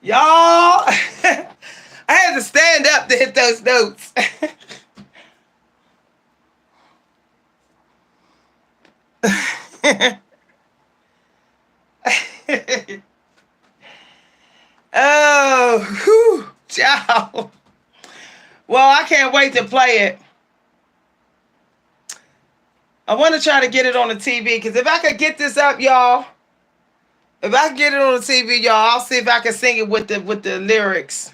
[SPEAKER 1] y'all, I had to stand up to hit those notes. wait to play it. I want to try to get it on the TV because if I could get this up, y'all, if I can get it on the TV, y'all, I'll see if I can sing it with the lyrics.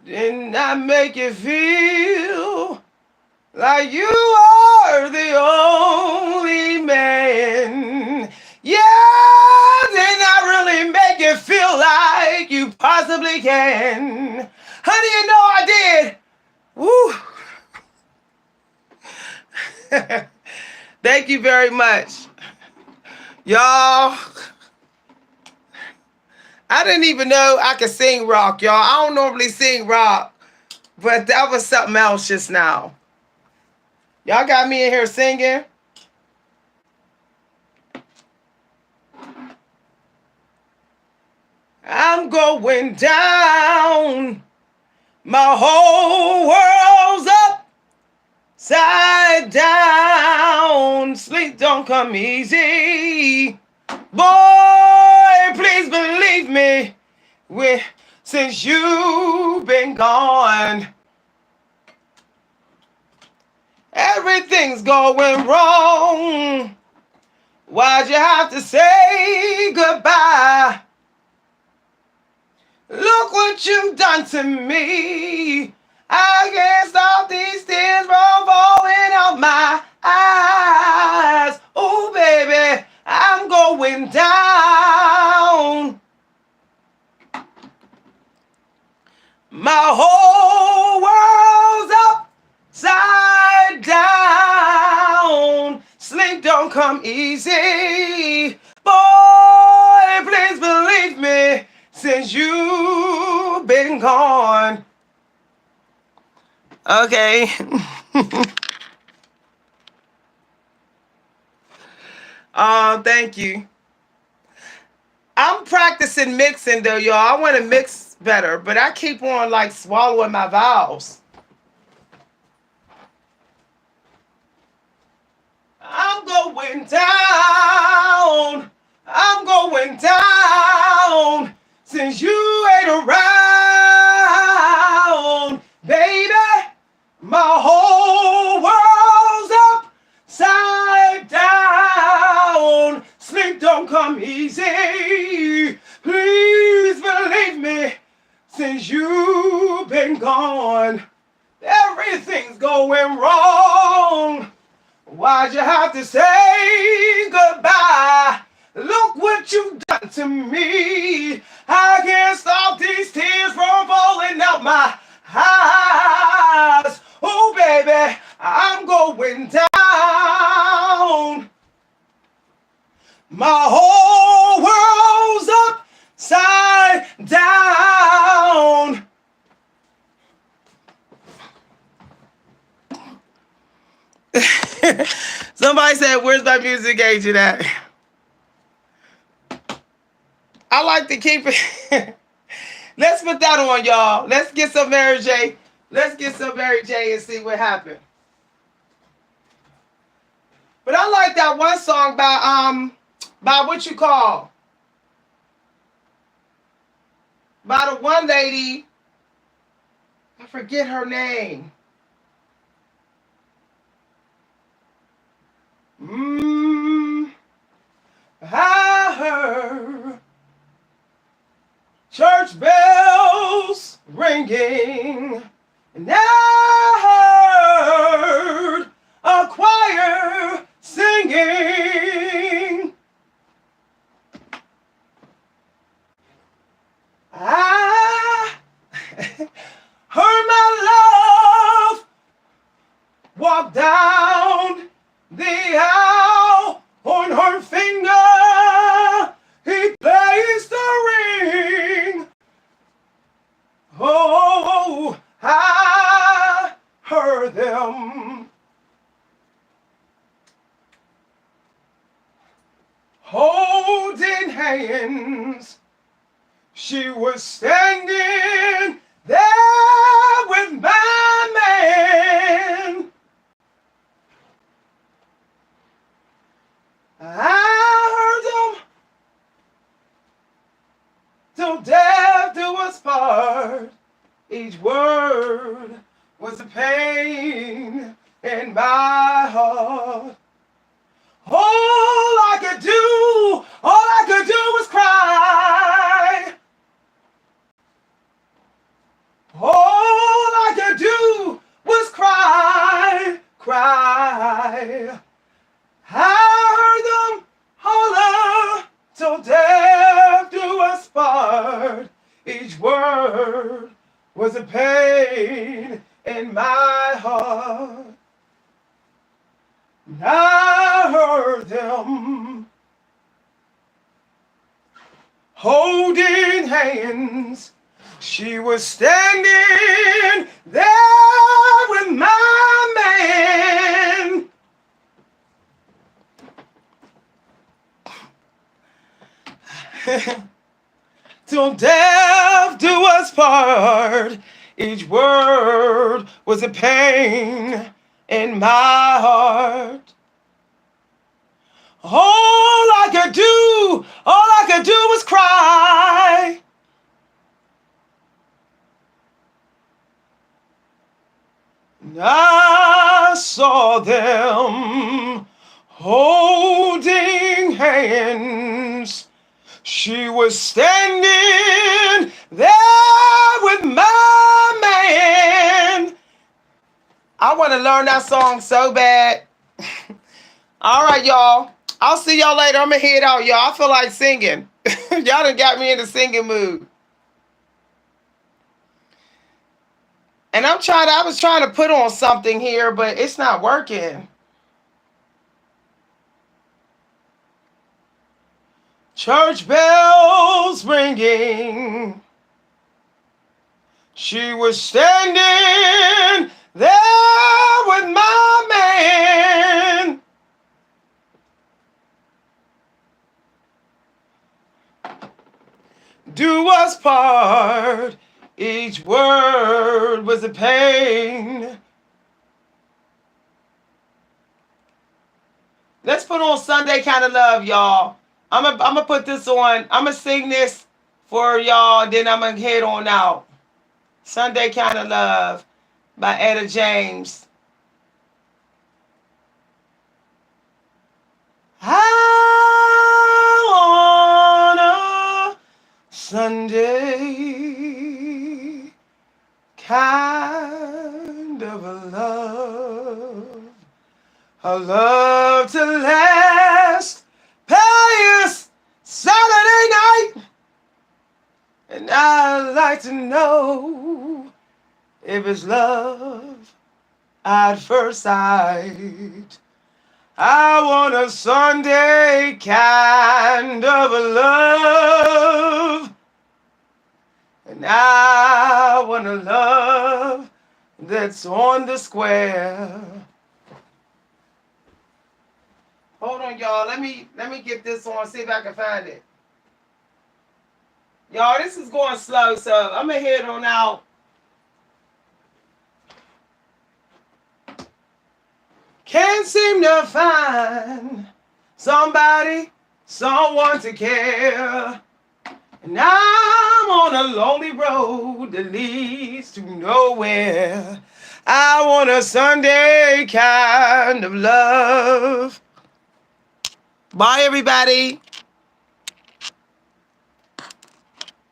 [SPEAKER 1] Didn't I make you feel like you are the only man? Yeah, didn't I really make you feel like you possibly can? How do you know I did? Woo! Thank you very much. Y'all, I didn't even know I could sing rock, y'all. I don't normally sing rock, but that was something else just now. Y'all got me in here singing. I'm going down. My whole world's upside down. Sleep don't come easy. Boy, please believe me. Since you've been gone, everything's going wrong. Why'd you have to say goodbye? Look what you've done to me. I can't stop these tears from falling out my eyes. Oh, baby, I'm going down. My whole world's upside down. Sleep don't come easy. Boy, please believe me. Since you've been gone. Okay. Oh, thank you. I'm practicing mixing though, y'all. I want to mix better, but I keep on like swallowing my vowels. I'm going down. I'm going down. Since you ain't around, baby, my whole world's upside down. Sleep don't come easy. Please believe me, since you've been gone, everything's going wrong. Why'd you have to say goodbye? Look what you've done to me. I can't stop these tears from falling out my eyes. Oh, baby, I'm going down. My whole world's upside down. Somebody said, where's my music agent at? I like to keep it. Let's put that on, y'all. Let's get some Mary J. Let's get some Mary J and see what happened. But I like that one song by what you call? By the one lady. I forget her name. I heard church bells ringing, and I heard a choir singing. I heard my love walk down the aisle. On her finger he placed a ring. Oh, I heard them holding hands. She was standing there with my man. I heard them till death do us part. was a pain in my heart. All I could do was cry. All I could do was cry, cry. I heard them holler till death do us part. Each word was a pain in my heart. And I heard them holding hands. She was standing there with my man. Till death do us part. Each word was a pain in my heart. All I could do was cry. And I saw them holding hands. She was standing there with my man. I want to learn that song so bad. All right, y'all. I'll see y'all later. I'm going to head out, y'all. I feel like singing. Y'all done got me in the singing mood. And I was trying to put on something here, but it's not working. Church bells ringing. She was standing there with my man. Do us part. Each word was a pain. Let's put on Sunday Kind of Love, y'all. I'm gonna put this on. I'm gonna sing this for y'all, then I'm gonna head on out. Sunday Kind of Love by Etta James. I want a Sunday kind of a love to last past Saturday night. And I'd like to know if it's love at first sight. I want a Sunday kind of a love. And I want a love that's on the square. Hold on, y'all. Let me get this on, see if I can find it. Y'all, this is going slow, so I'm going to head on out. Can't seem to find someone to care. And I'm on a lonely road that leads to nowhere. I want a Sunday kind of love. Bye, everybody.